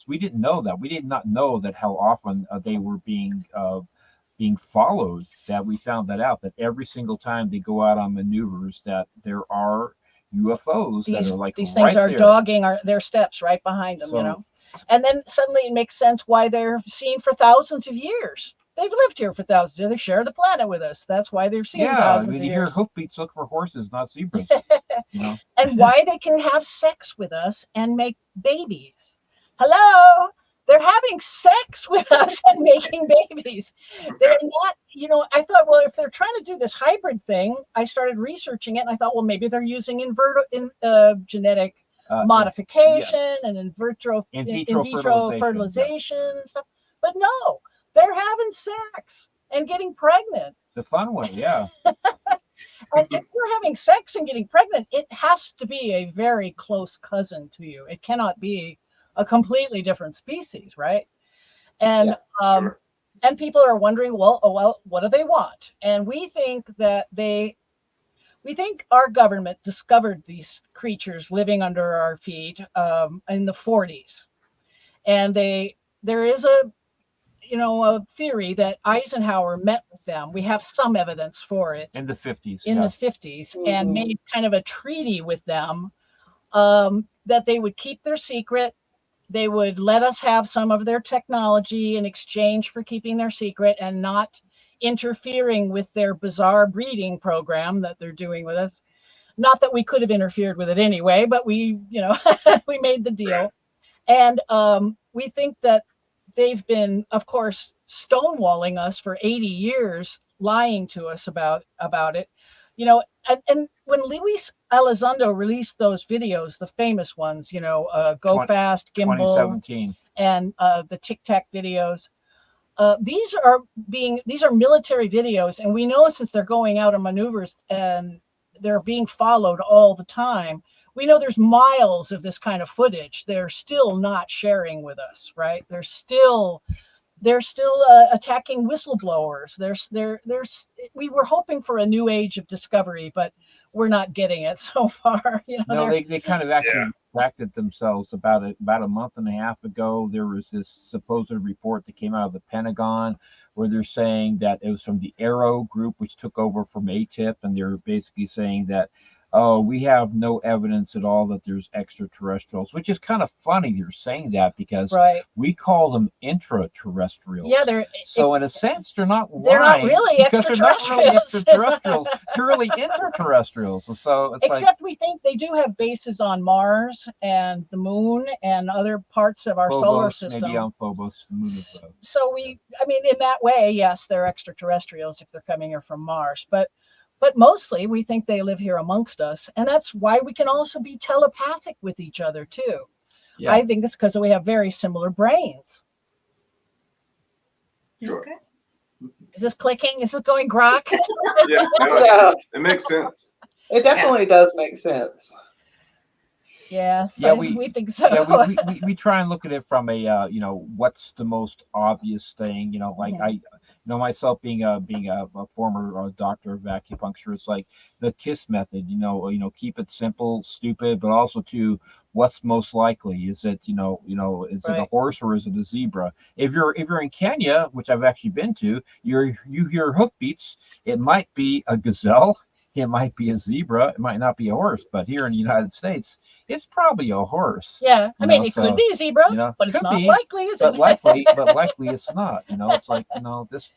we didn't know that. We did not know that how often they were being followed. That we found that out. That every single time they go out on maneuvers, that there are UFOs that are like these things right are there. Dogging their steps right behind them. You know, and then suddenly it makes sense why they're seen for thousands of years. They've lived here for thousands of years. They share the planet with us. That's why they're seen thousands of years. You hear hoofbeats look for horses, not zebras. You know? And why they can have sex with us and make babies. Hello? They're having sex with us and making babies. They're not, you know, I thought, well, if they're trying to do this hybrid thing, I started researching it and I thought, well, maybe they're using genetic modification and in vitro fertilization and stuff. But no, they're having sex and getting pregnant. The fun way, yeah. And if you're having sex and getting pregnant, it has to be a very close cousin to you. It cannot be a completely different species, right? And sure. And people are wondering, well, what do they want? And we think that our government discovered these creatures living under our feet in the 40s, and there is a theory that Eisenhower met with them. We have some evidence for it in the 50s. The 50s, and made kind of a treaty with them that they would keep their secret. They would let us have some of their technology in exchange for keeping their secret and not interfering with their bizarre breeding program that they're doing with us. Not that we could have interfered with it anyway, but we made the deal. And we think that they've been, of course, stonewalling us for 80 years, lying to us about it. You know, and when Luis Elizondo released those videos, the famous ones, Go Fast, Gimbal, 2017, and the Tic Tac videos, these are military videos, and we know since they're going out on maneuvers and they're being followed all the time, we know there's miles of this kind of footage they're still not sharing with us, right? They're still attacking whistleblowers. We were hoping for a new age of discovery, but we're not getting it so far. They kind of actually retracted themselves about a month and a half ago. There was this supposed report that came out of the Pentagon where they're saying that it was from the Arrow group, which took over from ATIP, and they're basically saying that, we have no evidence at all that there's extraterrestrials, which is kind of funny you're saying that because we call them intraterrestrials. Yeah, so in a sense, they're not really extraterrestrials. They're not really extraterrestrials. They're really interterrestrials. So it's except we think they do have bases on Mars and the Moon and other parts of our solar system. Maybe on Phobos, the Moon is So in that way, yes, they're extraterrestrials if they're coming here from Mars, but mostly we think they live here amongst us. And that's why we can also be telepathic with each other too. Yeah. I think it's because we have very similar brains. Sure. Okay. Is this clicking? Is this going grok? Yeah. It makes sense. It definitely does make sense. Yes, we think so. Yeah, we try and look at it from a what's the most obvious thing, I myself being a former doctor of acupuncture, it's like the KISS method, keep it simple, stupid, but also to what's most likely. Is it is it a horse or is it a zebra? If you're in Kenya, which I've actually been to, you hear hoofbeats, it might be a gazelle. It might be a zebra. It might not be a horse, but here in the United States, it's probably a horse. Yeah, it could be a zebra, but it's not likely, is it? But likely it's not. It's like this.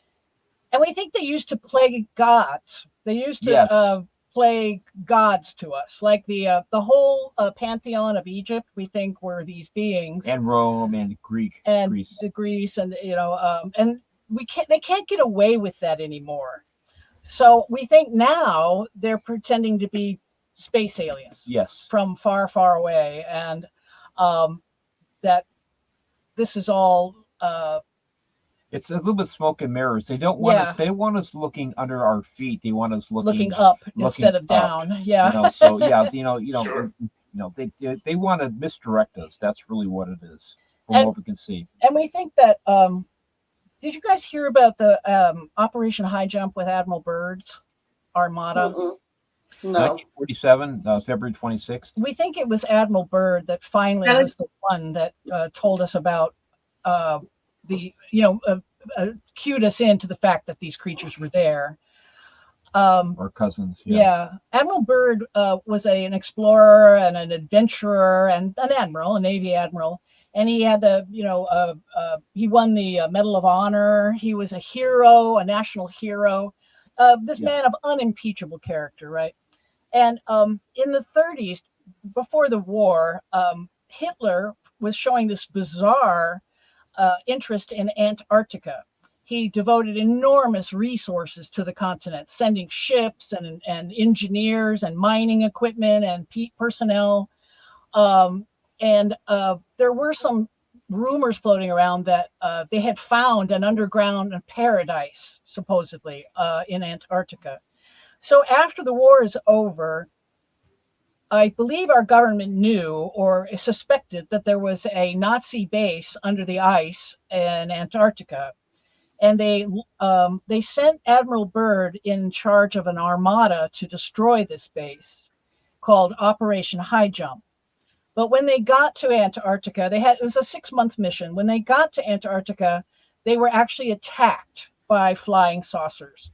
And we think they used to play gods. They used to play gods to us, like the whole pantheon of Egypt. We think were these beings, and Rome and Greece, and Greece, and and they can't get away with that anymore. So we think now they're pretending to be space aliens. Yes. From far, far away. And that this is all It's a little bit smoke and mirrors. They don't want Yeah. us. They want us looking under our feet. They want us looking up instead of up, down. Yeah. So yeah, Sure. they want to misdirect us. That's really what it is, from And- what we can see. And we think that. Did you guys hear about the Operation High Jump with Admiral Byrd's Armada? Mm-mm. No. 1947, February 26th. We think it was Admiral Byrd that finally That was the one that told us about cued us into the fact that these creatures were there. Our cousins. Yeah. Admiral Byrd was an explorer and an adventurer and an admiral, a Navy admiral. And he had he won the Medal of Honor. He was a hero, a national hero. This man of unimpeachable character, right? And in the 30s, before the war, Hitler was showing this bizarre interest in Antarctica. He devoted enormous resources to the continent, sending ships and engineers and mining equipment and personnel. And there were some rumors floating around that they had found an underground paradise, supposedly, in Antarctica. So after the war is over, I believe our government knew or suspected that there was a Nazi base under the ice in Antarctica. And they sent Admiral Byrd in charge of an armada to destroy this base called Operation High Jump. But when they got to Antarctica, it was a 6-month mission. When they got to Antarctica, they were actually attacked by flying saucers.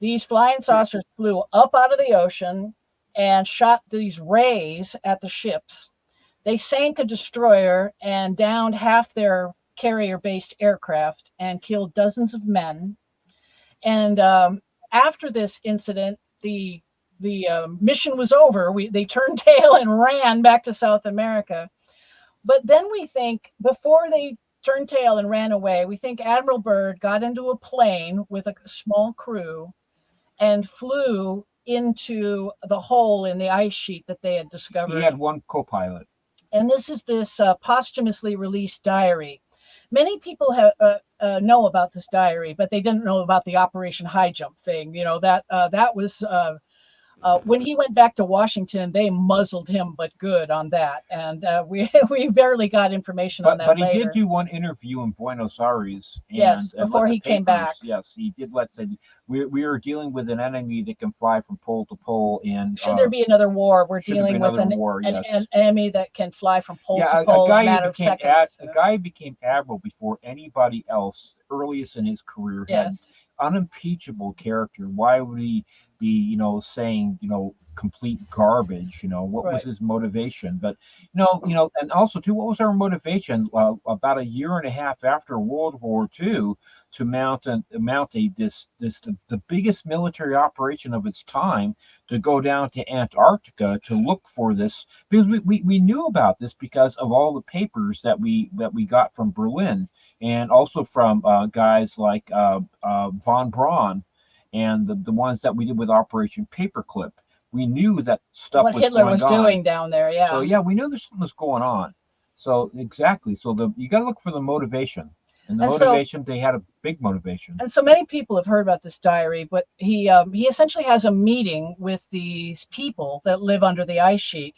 These flying saucers flew up out of the ocean and shot these rays at the ships. They sank a destroyer and downed half their carrier-based aircraft and killed dozens of men. And after this incident, the mission was over. They turned tail and ran back to South America. But then we think, before they turned tail and ran away, we think Admiral Byrd got into a plane with a small crew and flew into the hole in the ice sheet that they had discovered. He had one co-pilot. And this is this posthumously released diary. Many people know about this diary, but they didn't know about the Operation High Jump thing. That was when he went back to Washington, they muzzled him, but good on that. And we barely got information on that. But he later. did do one interview in Buenos Aires. Yes, before he came back. Yes, he did. Say we are dealing with an enemy that can fly from pole to pole. And should there be another war, we're dealing with an enemy that can fly from pole to pole in a matter of seconds. A guy became admiral before anybody else, earliest in his career. Had unimpeachable character. Why would he be, saying, complete garbage? What was his motivation? But, and also too, what was our motivation about a year and a half after World War II to mount the biggest military operation of its time, to go down to Antarctica to look for this, because we knew about this because of all the papers that we got from Berlin, and also from guys like von Braun, and the ones that we did with Operation Paperclip. We knew that stuff what Hitler was doing down there. Yeah. So we knew there's something was going on. So exactly. So you got to look for the motivation. And the motivation, they had a big motivation. And so many people have heard about this diary, but he essentially has a meeting with these people that live under the ice sheet.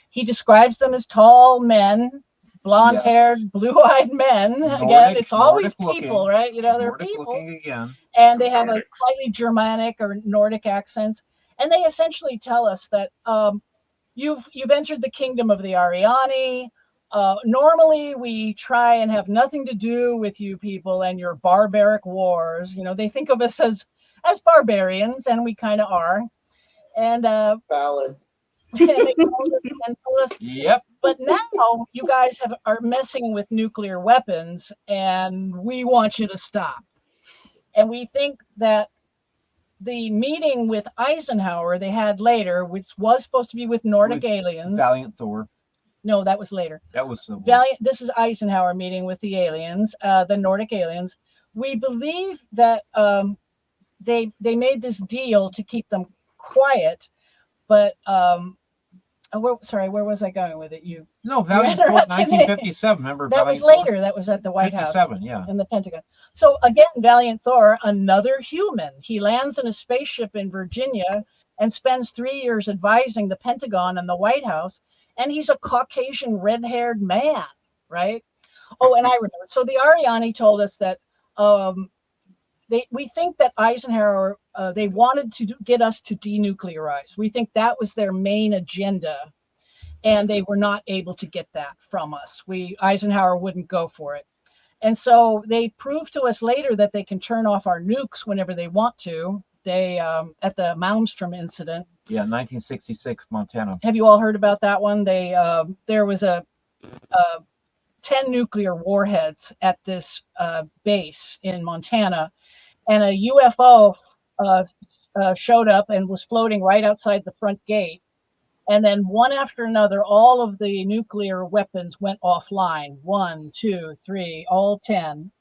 He describes them as tall men, blonde-haired, blue-eyed men. Again, it's always people, right? They're people. Again. And they have a slightly Germanic or Nordic accent. And they essentially tell us that you've entered the kingdom of the Ariani. Normally, we try and have nothing to do with you people and your barbaric wars. They think of us as barbarians, and we kind of are. And valid. And they told us, yep. But now you guys are messing with nuclear weapons, and we want you to stop. And we think that the meeting with Eisenhower they had later, which was supposed to be with Nordic aliens. Valiant Thor. No, that was later. That was Valiant. This is Eisenhower meeting with the aliens, the Nordic aliens. We believe that they made this deal to keep them quiet, but Where was I going with it? No, Valiant Thor, 1957. Remember that Valiant was later. That was at the White 57, House. yeah. In the Pentagon. So again, Valiant Thor, another human. He lands in a spaceship in Virginia and spends 3 years advising the Pentagon and the White House. And he's a Caucasian, red-haired man, right? Oh, and I remember. So the Ariani told us that we think that Eisenhower, they wanted to get us to denuclearize. We think that was their main agenda, and they were not able to get that from us. Eisenhower wouldn't go for it. And so they proved to us later that they can turn off our nukes whenever they want to. They, at the Malmstrom incident. Yeah, 1966, Montana. Have you all heard about that one? There was 10 nuclear warheads at this base in Montana, and a UFO showed up and was floating right outside the front gate. And then one after another, all of the nuclear weapons went offline. 1, 2, 3, all 10.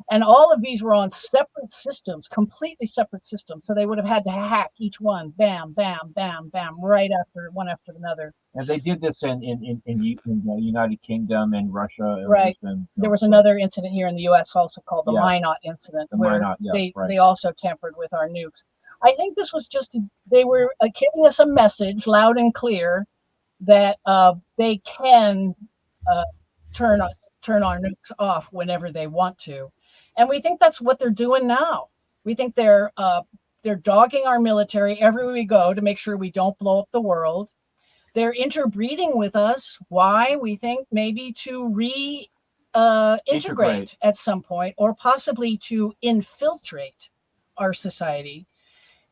And all of these were on separate systems, completely separate systems. So they would have had to hack each one, bam, bam, bam, bam, right after one after another. And they did this in the United Kingdom and Russia. Right. There was another incident here in the U.S. also called the Minot incident, where they also tampered with our nukes. I think this was they were giving us a message loud and clear that they can turn our nukes off whenever they want to. And we think that's what they're doing now. We think they're dogging our military everywhere we go to make sure we don't blow up the world. They're interbreeding with us. Why? We think maybe to integrate at some point, or possibly to infiltrate our society,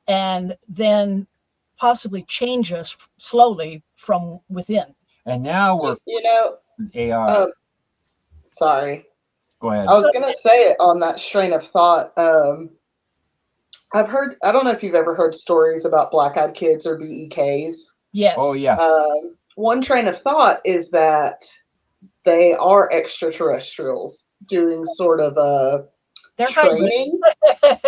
and then possibly change us slowly from within. And now we're AI. Sorry. Go ahead. I was going to say it on that strain of thought. I've heard, I don't know if you've ever heard stories about black-eyed kids or BEKs. Yes. Oh, yeah. One train of thought is that they are extraterrestrials doing sort of a training.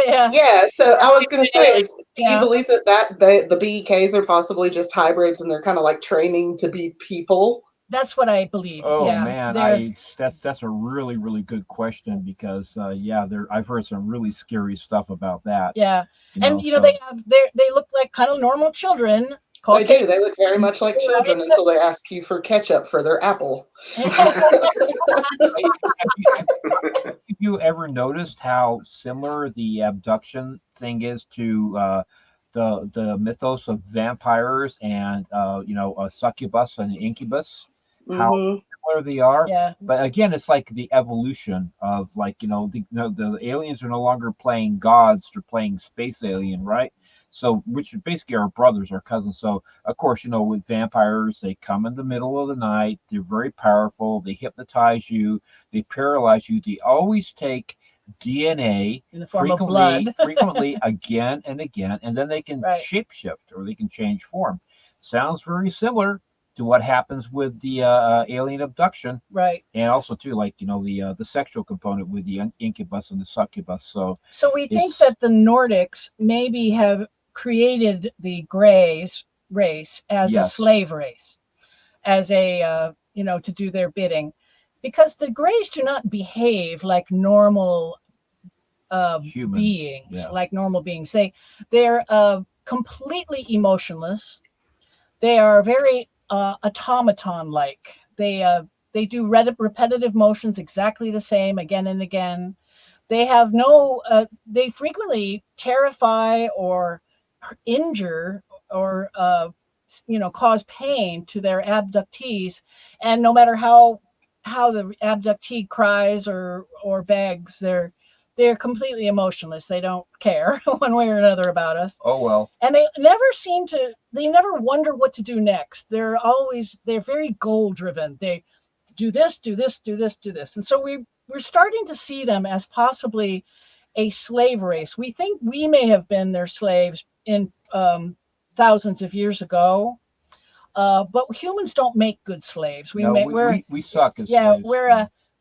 Yeah. So I was going to say, do you believe that the BEKs are possibly just hybrids and they're kind of like training to be people? That's what I believe. Oh man, that's a really, really good question, because I've heard some really scary stuff about that. Yeah, they look like kind of normal children. They do. They look very much like children until they ask you for ketchup for their apple. Have you ever noticed how similar the abduction thing is to the mythos of vampires and a succubus and an incubus? How similar they are. Yeah. But again, it's like the evolution of the aliens are no longer playing gods, they're playing space alien, right? So, which basically are brothers or cousins. So, of course, with vampires, they come in the middle of the night. They're very powerful. They hypnotize you. They paralyze you. They always take DNA in the form of blood. frequently again and again, and then they can shapeshift, or they can change form. Sounds very similar to what happens with the alien abduction, right? And also too, the sexual component with the incubus and the succubus. So we think that the Nordics maybe have created the Greys race as a slave race, as a to do their bidding, because the Greys do not behave like normal beings, like normal beings. They're completely emotionless. They are very automaton-like. They do repetitive motions exactly the same again and again. They have they frequently terrify or injure or cause pain to their abductees, and no matter how the abductee cries or begs, they're completely emotionless. They don't care one way or another about us. Oh well. And they never wonder what to do next. They're very goal driven. They do this, do this, do this, do this. And so we're starting to see them as possibly a slave race. We think we may have been their slaves in thousands of years ago. But humans don't make good slaves. We suck as slaves.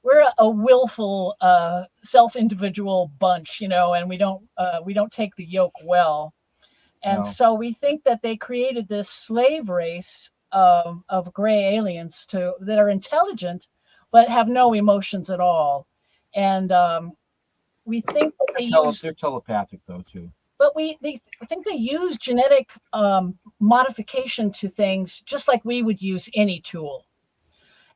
We're a willful, self-individual bunch, and we don't take the yoke well. And so we think that they created this slave race of gray aliens that are intelligent, but have no emotions at all. And we think that they're telepathic though too. But I think they use genetic modification to things just like we would use any tool.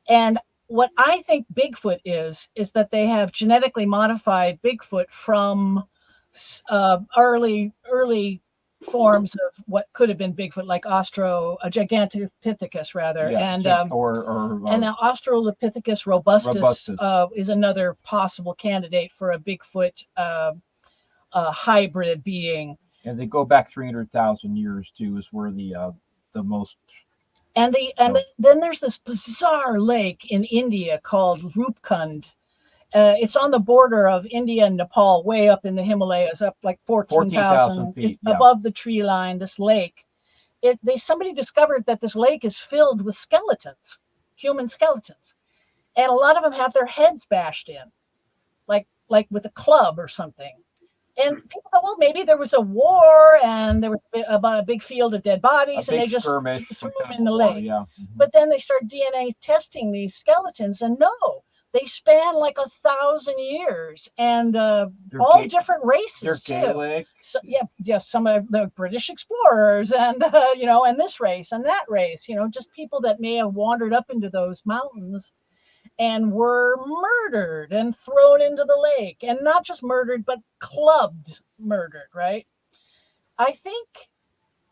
And what I think Bigfoot is that they have genetically modified Bigfoot from early forms of what could have been Bigfoot, like a Gigantopithecus rather, and the Australopithecus robustus. Is another possible candidate for a Bigfoot hybrid being. And they go back 300,000 years too, is where the most. And then there's this bizarre lake in India called Rupkund. It's on the border of India and Nepal, way up in the Himalayas, up like 14,000 feet above the tree line. This lake, somebody discovered that this lake is filled with skeletons, human skeletons, and a lot of them have their heads bashed in, like with a club or something. And people thought, well, maybe there was a war and there was a big field of dead bodies, and they just threw them in the lake. Yeah. Mm-hmm. But then they start DNA testing these skeletons, and no, they span like 1,000 years, and all different races too. Gaelic. So, some of the British explorers, and and this race and that race. Just people that may have wandered up into those mountains and were murdered and thrown into the lake, and not just murdered, but murdered, right? I think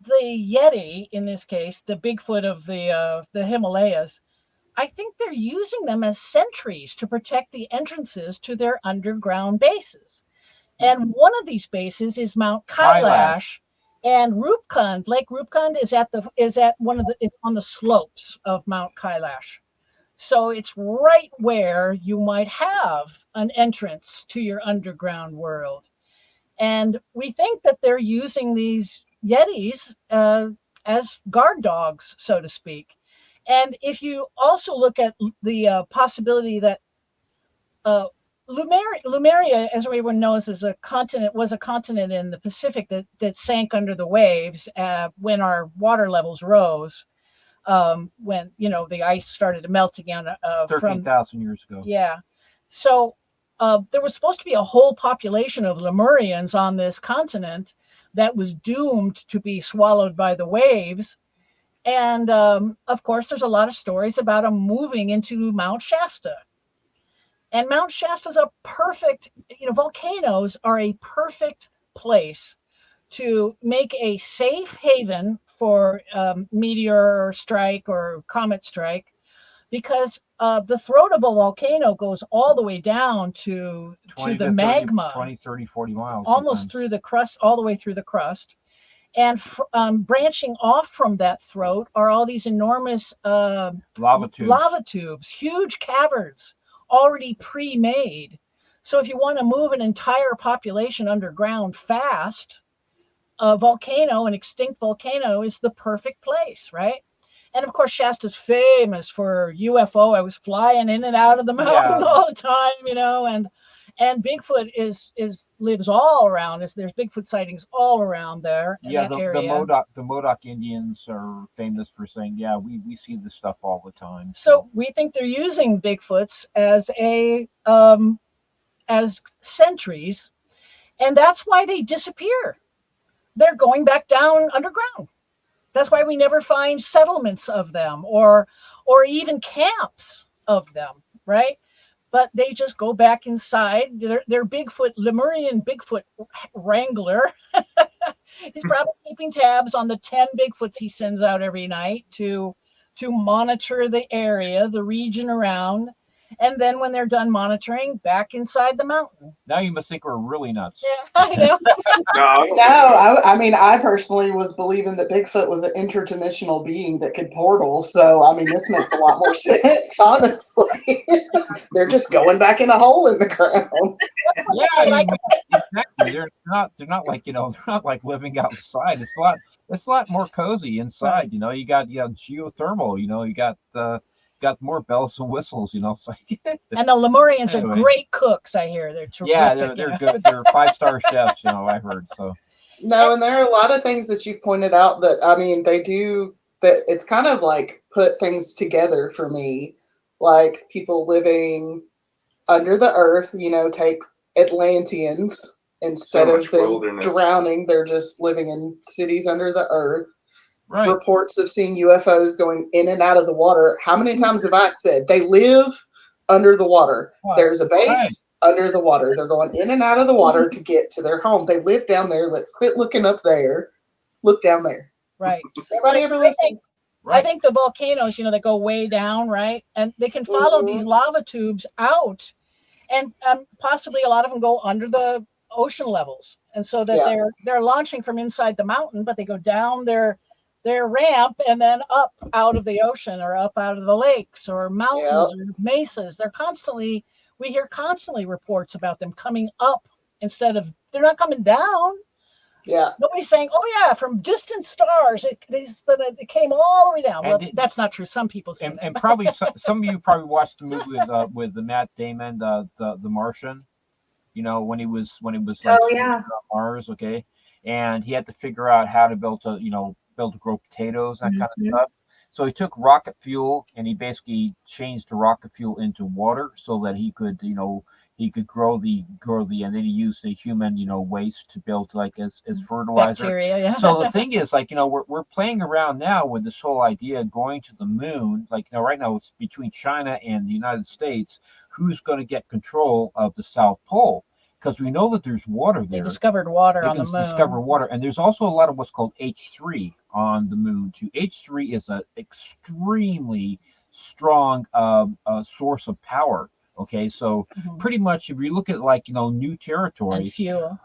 the Yeti, in this case, the Bigfoot of the Himalayas, I think they're using them as sentries to protect the entrances to their underground bases. And one of these bases is Mount Kailash, and Rupkund, Lake Rupkund is on the slopes of Mount Kailash. So it's right where you might have an entrance to your underground world. And we think that they're using these Yetis as guard dogs, so to speak. And if you also look at the possibility that Lemuria, as everyone knows, was a continent in the Pacific that sank under the waves when our water levels rose. When the ice started to melt again 13,000 years ago. Yeah. So there was supposed to be a whole population of Lemurians on this continent that was doomed to be swallowed by the waves. And of course, there's a lot of stories about them moving into Mount Shasta. And Mount Shasta is a perfect, volcanoes are a perfect place to make a safe haven for meteor strike or comet strike, because the throat of a volcano goes all the way down to the magma, 20, 30, 40 miles, almost sometimes. through the crust, all the way through the crust. And branching off from that throat are all these enormous lava tubes, huge caverns already pre-made. So if you want to move an entire population underground fast, an extinct volcano is the perfect place, right? And of course, Shasta's famous for UFO. I was flying in and out of the mountain all the time, and Bigfoot lives all around. There's Bigfoot sightings all around there. The Modoc Indians are famous for saying, we see this stuff all the time. So we think they're using Bigfoots as as sentries, and that's why they disappear. They're going back down underground. That's why we never find settlements of them or even camps of them, right? But they just go back inside. Their Bigfoot, Lemurian Bigfoot wrangler, he's probably keeping tabs on the 10 Bigfoots he sends out every night to monitor the area, the region around. And then when they're done monitoring, back inside the mountain. Now you must think we're really nuts. Yeah, I know. I personally was believing that Bigfoot was an interdimensional being that could portal. So, this makes a lot more sense, honestly. They're just going back in a hole in the ground. Yeah, exactly. They're not like, they're not like living outside. It's a lot more cozy inside. You got geothermal. You got more bells and whistles, And the Lemurians are great cooks, I hear. They're terrific. Yeah, they're good. They're 5-star chefs, I heard. So no, and there are a lot of things that you pointed out that they do that. It's kind of like put things together for me, like people living under the earth, take Atlanteans. Instead of them drowning, they're just living in cities under the earth. Right. Reports of seeing UFOs going in and out of the water. How many times have I said they live under the water? Wow. There's a base under the water. They're going in and out of the water to get to their home. They live down there. Let's quit looking up there. Look down there. Right. Nobody ever listens. I think the volcanoes, they go way down, right? And they can follow these lava tubes out. And possibly a lot of them go under the ocean levels. And so that they're launching from inside the mountain, but they go down their ramp and then up out of the ocean or up out of the lakes or mountains or mesas. We hear constantly reports about them coming up instead of, they're not coming down. Yeah. Nobody's saying, oh yeah, from distant stars, it came all the way down. Well, that's not true. Some people say and probably some of you probably watched the movie with the Matt Damon, the Martian, when he was like on Mars, okay, and he had to figure out how to build to grow potatoes, that kind of stuff. So he took rocket fuel and he basically changed the rocket fuel into water so that he could grow the and then he used the human waste to build as fertilizer. Bacteria, yeah. So the thing is, we're playing around now with this whole idea of going to the moon. Right now it's between China and the United States. Who's going to get control of the South Pole? Because we know that there's water there. They discovered water on the moon. Discover water, and there's also a lot of what's called H3 on the moon too. H3 is an extremely strong source of power. Okay, so pretty much if you look at new territory, and fuel.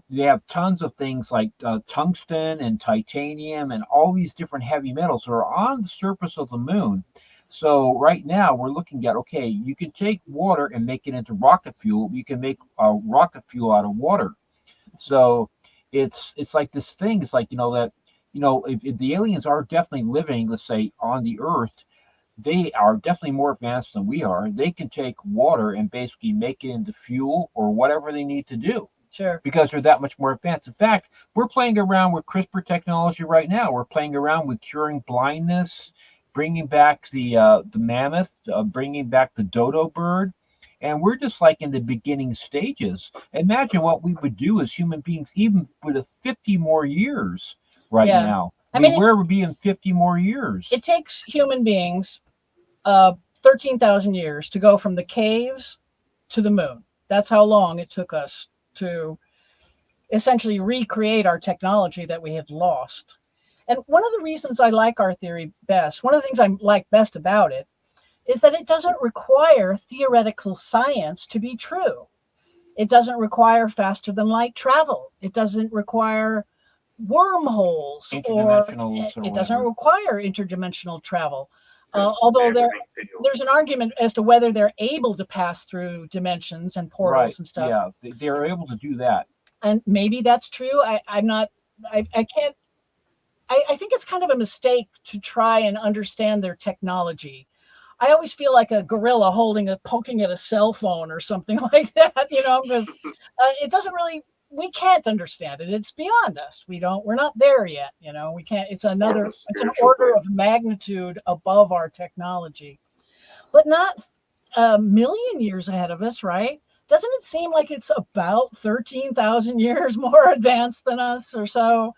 They have tons of things like tungsten and titanium and all these different heavy metals that are on the surface of the moon. So right now we're looking at, okay, you can take water and make it into rocket fuel. You can make rocket fuel out of water. So it's like this thing. It's like, that, if the aliens are definitely living, let's say, on the Earth, they are definitely more advanced than we are. They can take water and basically make it into fuel or whatever they need to do. Sure. Because they're that much more advanced. In fact, we're playing around with CRISPR technology right now. We're playing around with curing blindness, bringing back the mammoth, bringing back the dodo bird. And we're just in the beginning stages. Imagine what we would do as human beings, even with 50 more years now. Where would be in 50 more years? It takes human beings 13,000 years to go from the caves to the moon. That's how long it took us to essentially recreate our technology that we had lost. And one of the reasons I like our theory best, one of the things I like best about it, is that it doesn't require theoretical science to be true. It doesn't require faster than light travel. It doesn't require wormholes, or it doesn't require interdimensional travel. Although there's an argument as to whether they're able to pass through dimensions and portals and stuff. Yeah, they're able to do that. And maybe that's true. I think it's kind of a mistake to try and understand their technology. I always feel like a gorilla poking at a cell phone or something like that, because it doesn't really, we can't understand it. It's beyond us. We're not there yet. We can't, it's an order of magnitude above our technology, but not a million years ahead of us, right? Doesn't it seem like it's about 13,000 years more advanced than us or so?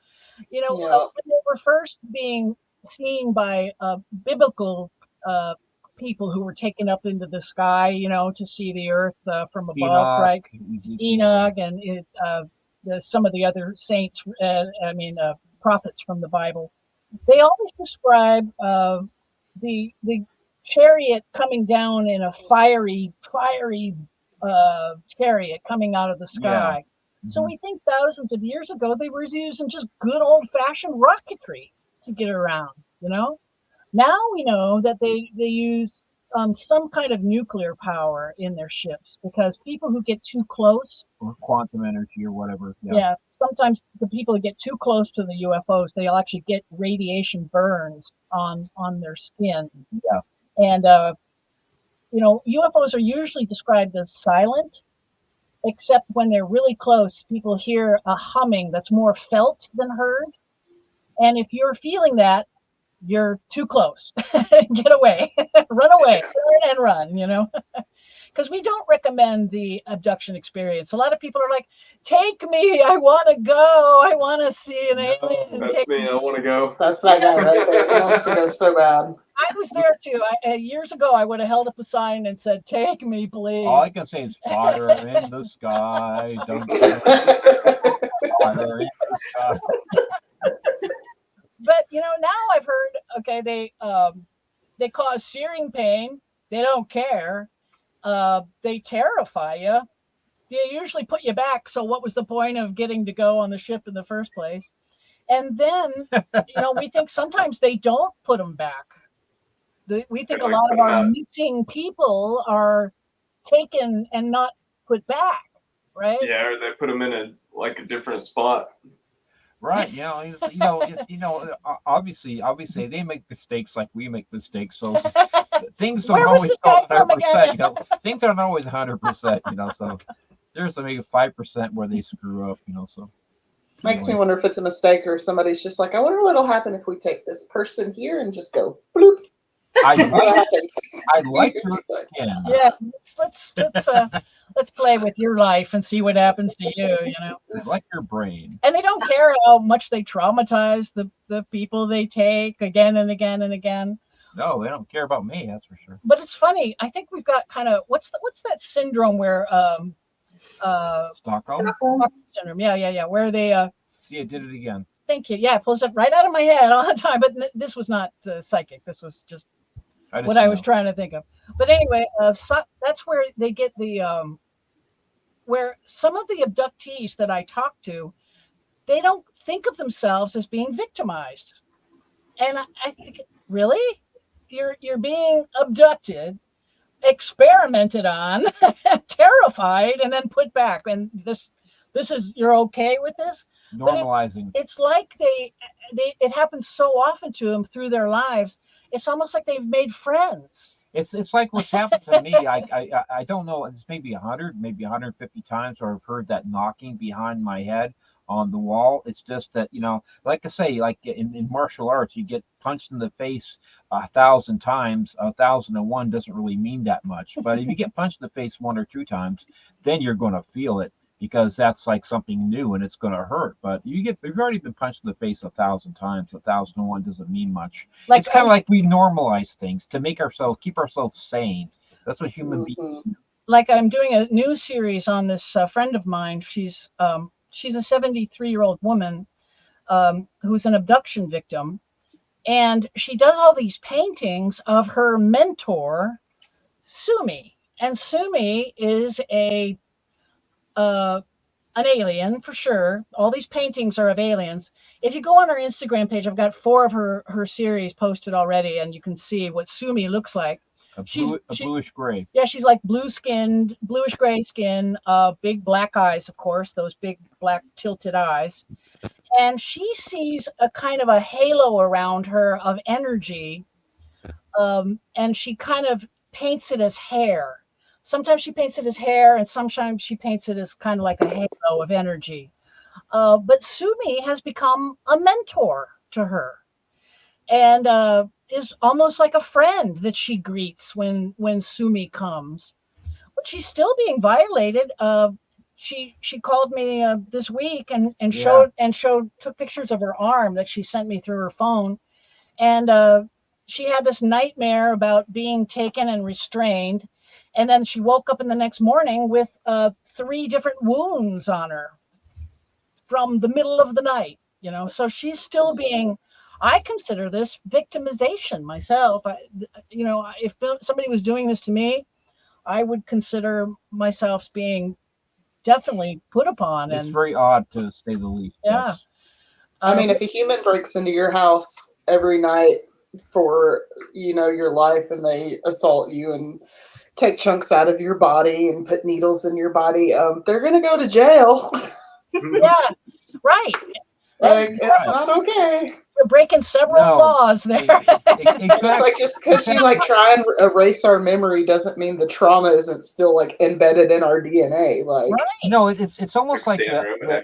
When they were first being seen by biblical people who were taken up into the sky, to see the earth from above, Enoch, right? Enoch and some of the other saints, prophets from the Bible. They always describe the chariot coming down in a fiery chariot coming out of the sky. Yeah. So we think thousands of years ago they were using just good old-fashioned rocketry to get around. Now we know that they use some kind of nuclear power in their ships, because people who get too close, or quantum energy or whatever. Yeah, sometimes the people who get too close to the UFOs, they'll actually get radiation burns on their skin. Yeah, and UFOs are usually described as silent, except when they're really close, people hear a humming that's more felt than heard. And if you're feeling that, you're too close. Get away, run away, turn and run, because we don't recommend the abduction experience. A lot of people are like, take me, I want to go, I want to see an alien. That's me, I want to go. That's that guy right there. He wants to go so bad. I was there too. Years ago, I would have held up a sign and said, take me, please. All I can say is fire in the sky. Don't fire in the sky. But now I've heard, okay, they cause searing pain. They don't care. They terrify you. They usually put you back. So what was the point of getting to go on the ship in the first place? And then, we think sometimes they don't put them back. We think a lot of our missing people are taken and not put back, right? Yeah, or they put them in a different spot. Right, obviously they make mistakes like we make mistakes. So things don't always go 100%. Things aren't always 100%. So there's maybe 5% where they screw up. So makes me wonder if it's a mistake or if somebody's just like, I wonder what'll happen if we take this person here and just go bloop. I like your skin. Yeah, let's play with your life and see what happens to you. I like your brain. And they don't care how much they traumatize the people they take again and again and again. No, they don't care about me. That's for sure. But it's funny. I think we've got kind of what's that syndrome where Stockholm syndrome. Yeah. Where they see, I did it again. Thank you. Yeah, it pulls up right out of my head all the time. But this was not psychic. This was just what I was trying to think of. But anyway, so that's where they get the where some of the abductees that I talk to, they don't think of themselves as being victimized. And I think, really? You're being abducted, experimented on, terrified, and then put back. And this is, you're okay with this? Normalizing. It's like it happens so often to them through their lives. It's almost like they've made friends. It's like what's happened to me. I don't know. It's maybe 100, maybe 150 times where I've heard that knocking behind my head on the wall. It's just that, like I say, like in martial arts, you get punched in the face 1,000 times. 1,001 doesn't really mean that much. But if you get punched in the face 1 or 2 times, then you're going to feel it, because that's like something new and it's going to hurt. But you've already been punched in the face 1,000 times. 1,001 doesn't mean much. It's kind of like we normalize things to keep ourselves sane. That's what human beings do. Like I'm doing a new series on this friend of mine. She's a 73-year-old woman who's an abduction victim. And she does all these paintings of her mentor, Sumi. And Sumi is an alien for sure. All these paintings are of aliens. If you go on her Instagram page, I've got 4 of her series posted already, and you can see what Sumi looks like. Bluish gray. Yeah, she's like bluish gray skin, big black eyes, of course, those big black tilted eyes. And she sees a kind of a halo around her of energy, and she kind of paints it as hair. Sometimes she paints it as hair, and sometimes she paints it as kind of like a halo of energy. But Sumi has become a mentor to her, and is almost like a friend that she greets when Sumi comes. But she's still being violated. She called me this week and took pictures of her arm that she sent me through her phone, and she had this nightmare about being taken and restrained. And then she woke up in the next morning with 3 different wounds on her from the middle of the night, So she's still being, I consider this victimization myself. If somebody was doing this to me, I would consider myself being definitely put upon. It's very odd, to say the least. Yeah. Yes. I mean, if a human breaks into your house every night for, your life, and they assault you and take chunks out of your body and put needles in your body, they're going to go to jail. Yeah, right. It's not okay. You're breaking several laws there. Exactly. It's like just because you like try and erase our memory doesn't mean the trauma isn't still like embedded in our DNA. Like, Right. No, it's almost like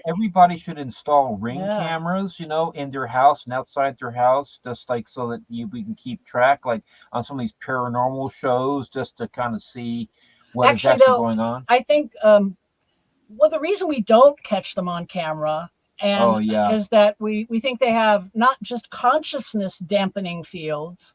everybody should install Ring cameras, in their house and outside their house, just like so that we can keep track, like on some of these paranormal shows, just to kind of see what is actually going on. I think the reason we don't catch them on camera is that we think they have not just consciousness dampening fields,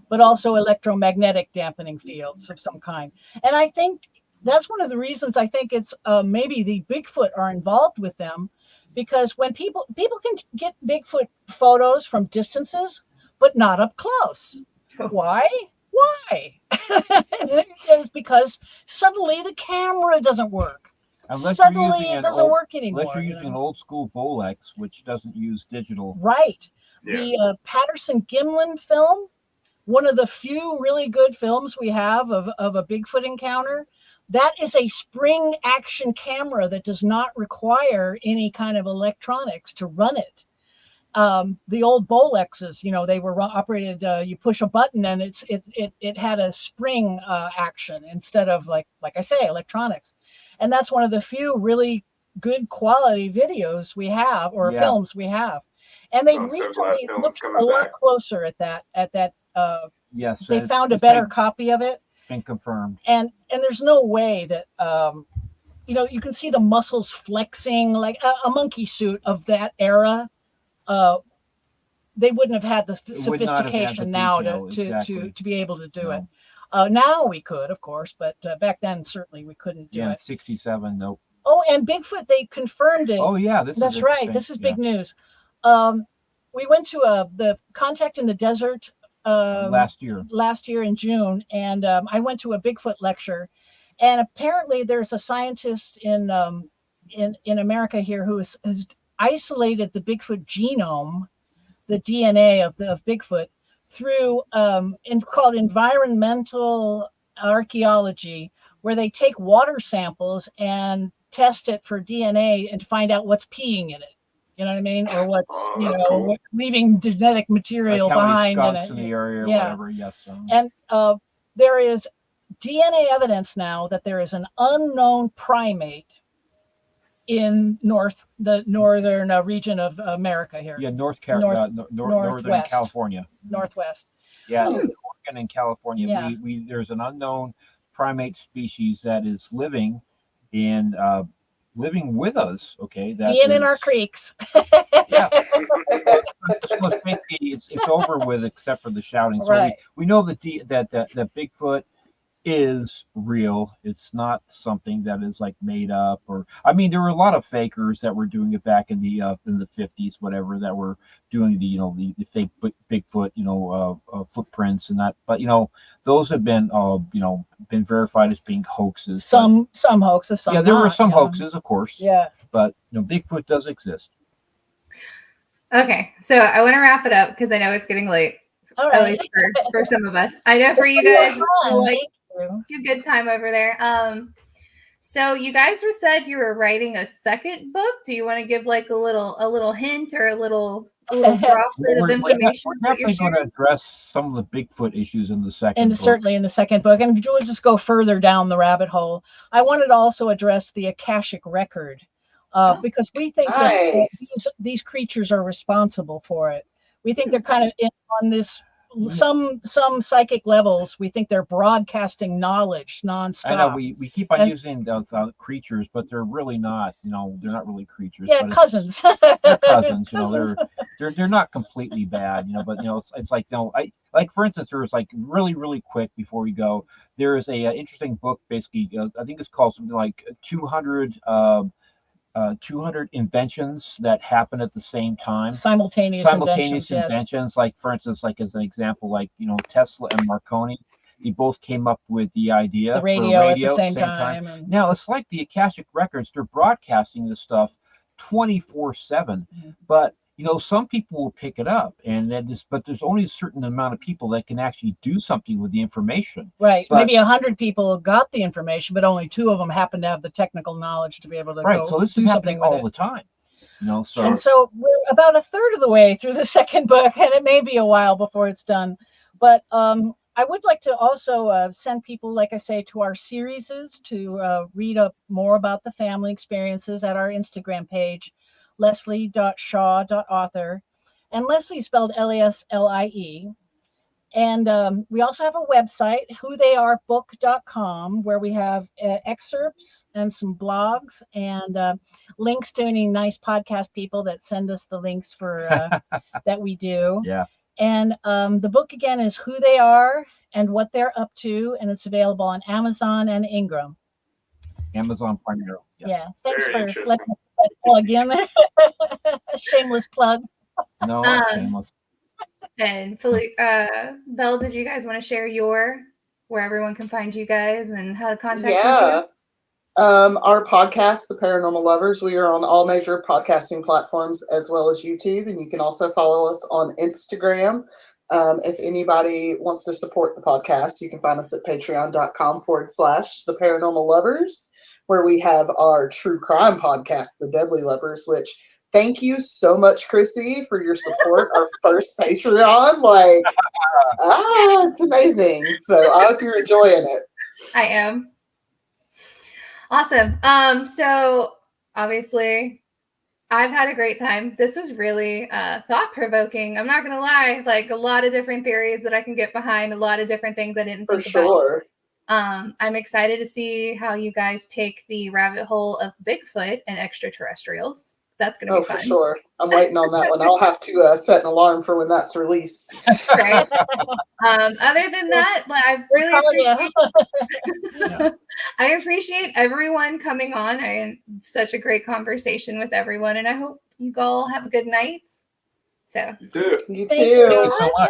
but also electromagnetic dampening fields of some kind. And I think that's one of the reasons I think it's maybe the Bigfoot are involved with them, because when people can get Bigfoot photos from distances, but not up close. Why? It's because suddenly the camera doesn't work. Suddenly it doesn't work anymore. Unless you're using an old school Bolex, which doesn't use digital. Right. Yeah. The Patterson-Gimlin film, one of the few really good films we have of a Bigfoot encounter, that is a spring action camera that does not require any kind of electronics to run it. The old Bolexes, they were operated, you push a button and it had a spring action instead of like I say, electronics. And that's one of the few really good quality videos we have, or films we have. And they recently looked a lot closer at that. Yes, they found a better copy of it. Been confirmed. And there's no way that you can see the muscles flexing like a monkey suit of that era. They wouldn't have had the sophistication now to be able to do it. Now we could, of course, but back then certainly we couldn't do it. 67, nope. Oh, and Bigfoot, they confirmed it. Oh yeah, that's right. This is big news. We went to the Contact in the Desert last year in June, and I went to a Bigfoot lecture, and apparently there's a scientist in America here who has isolated the Bigfoot genome, the DNA of Bigfoot, through called environmental archaeology, where they take water samples and test it for DNA and find out what's peeing in it. You know what I mean? Or what's cool. Leaving genetic material behind in it. In the area or whatever. Yes. And there is DNA evidence now that there is an unknown primate in the northern region of America here. Yeah, northern California. Northwest. Yeah, Oregon and California. Yeah. There's an unknown primate species that is living with us. Okay, being in our creeks. Yeah. It's over with, except for the shouting. So right. we know that Bigfoot is real. It's not something that is like made up, or there were a lot of fakers that were doing it back in the 50s, whatever, that were doing the fake Bigfoot footprints and that, but those have been been verified as being hoaxes. Some hoaxes, some there were some hoaxes, of course. Yeah, but Bigfoot does exist. Okay, so I want to wrap it up because I know it's getting late. All right. At least for some of us. I know for you guys, a good time over there. So you guys said you were writing a second book. Do you want to give like a little hint or a little drop of information? We're definitely going to address some of the Bigfoot issues in the second book. Certainly in the second book, and we'll just go further down the rabbit hole. I wanted to also address the Akashic record, because we think that these creatures are responsible for it. We think they're kind of in on this. Some psychic levels, we think they're broadcasting knowledge nonstop. I know we keep on using those creatures, but they're really not. They're not really creatures. Yeah, cousins. They're cousins. They're not completely bad. But it's like like for instance, there was like really quick before we go. There is a interesting book, basically. I think it's called something like 200 inventions that happen at the same time. Simultaneous inventions. Yes. Like for instance, like as an example, like Tesla and Marconi, they both came up with the idea the radio at the same time. Now it's like the Akashic records; they're broadcasting this stuff 24/7, but some people will pick it up, but there's only a certain amount of people that can actually do something with the information. Right. Maybe 100 people got the information, but only 2 of them happen to have the technical knowledge to be able to so this is happening all the time. No, so And so we're about a third of the way through the second book, and it may be a while before it's done. But I would like to also send people, like I say, to our series to read up more about the family experiences at our Instagram page, leslie.shaw.author. And Leslie spelled Leslie. And we also have a website, whotheyarebook.com, where we have excerpts and some blogs and links to any nice podcast people that send us the links for that we do. yeah. And the book again is Who They Are and What They're Up To, and it's available on Amazon and Ingram. Amazon primarily. Yes. Yeah, thanks Very for interesting. letting me plug in there. Shameless plug. No, shameless. And Belle, did you guys want to share where everyone can find you guys and how to contact you? Our podcast, The Paranormal Lovers, we are on all major podcasting platforms as well as YouTube, and you can also follow us on Instagram. If anybody wants to support the podcast, you can find us at patreon.com/The Paranormal Lovers, where we have our true crime podcast, The Deadly Lovers, which thank you so much, Chrissy, for your support. Our first Patreon. It's amazing. So I hope you're enjoying it. I am. Awesome. So obviously I've had a great time. This was really thought-provoking. I'm not going to lie, like a lot of different theories that I can get behind, a lot of different things I didn't think For sure. about. I'm excited to see how you guys take the rabbit hole of Bigfoot and extraterrestrials. That's going to be fun. For sure. I'm waiting on that one. I'll have to set an alarm for when that's released. Right. Other than that, I really I appreciate everyone coming on. I had such a great conversation with everyone, and I hope you all have a good night. So You too. You Thank too. you. so much.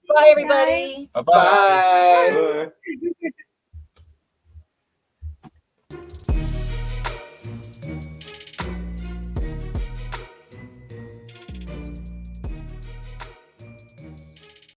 Bye, everybody. Bye-bye. Bye. Bye.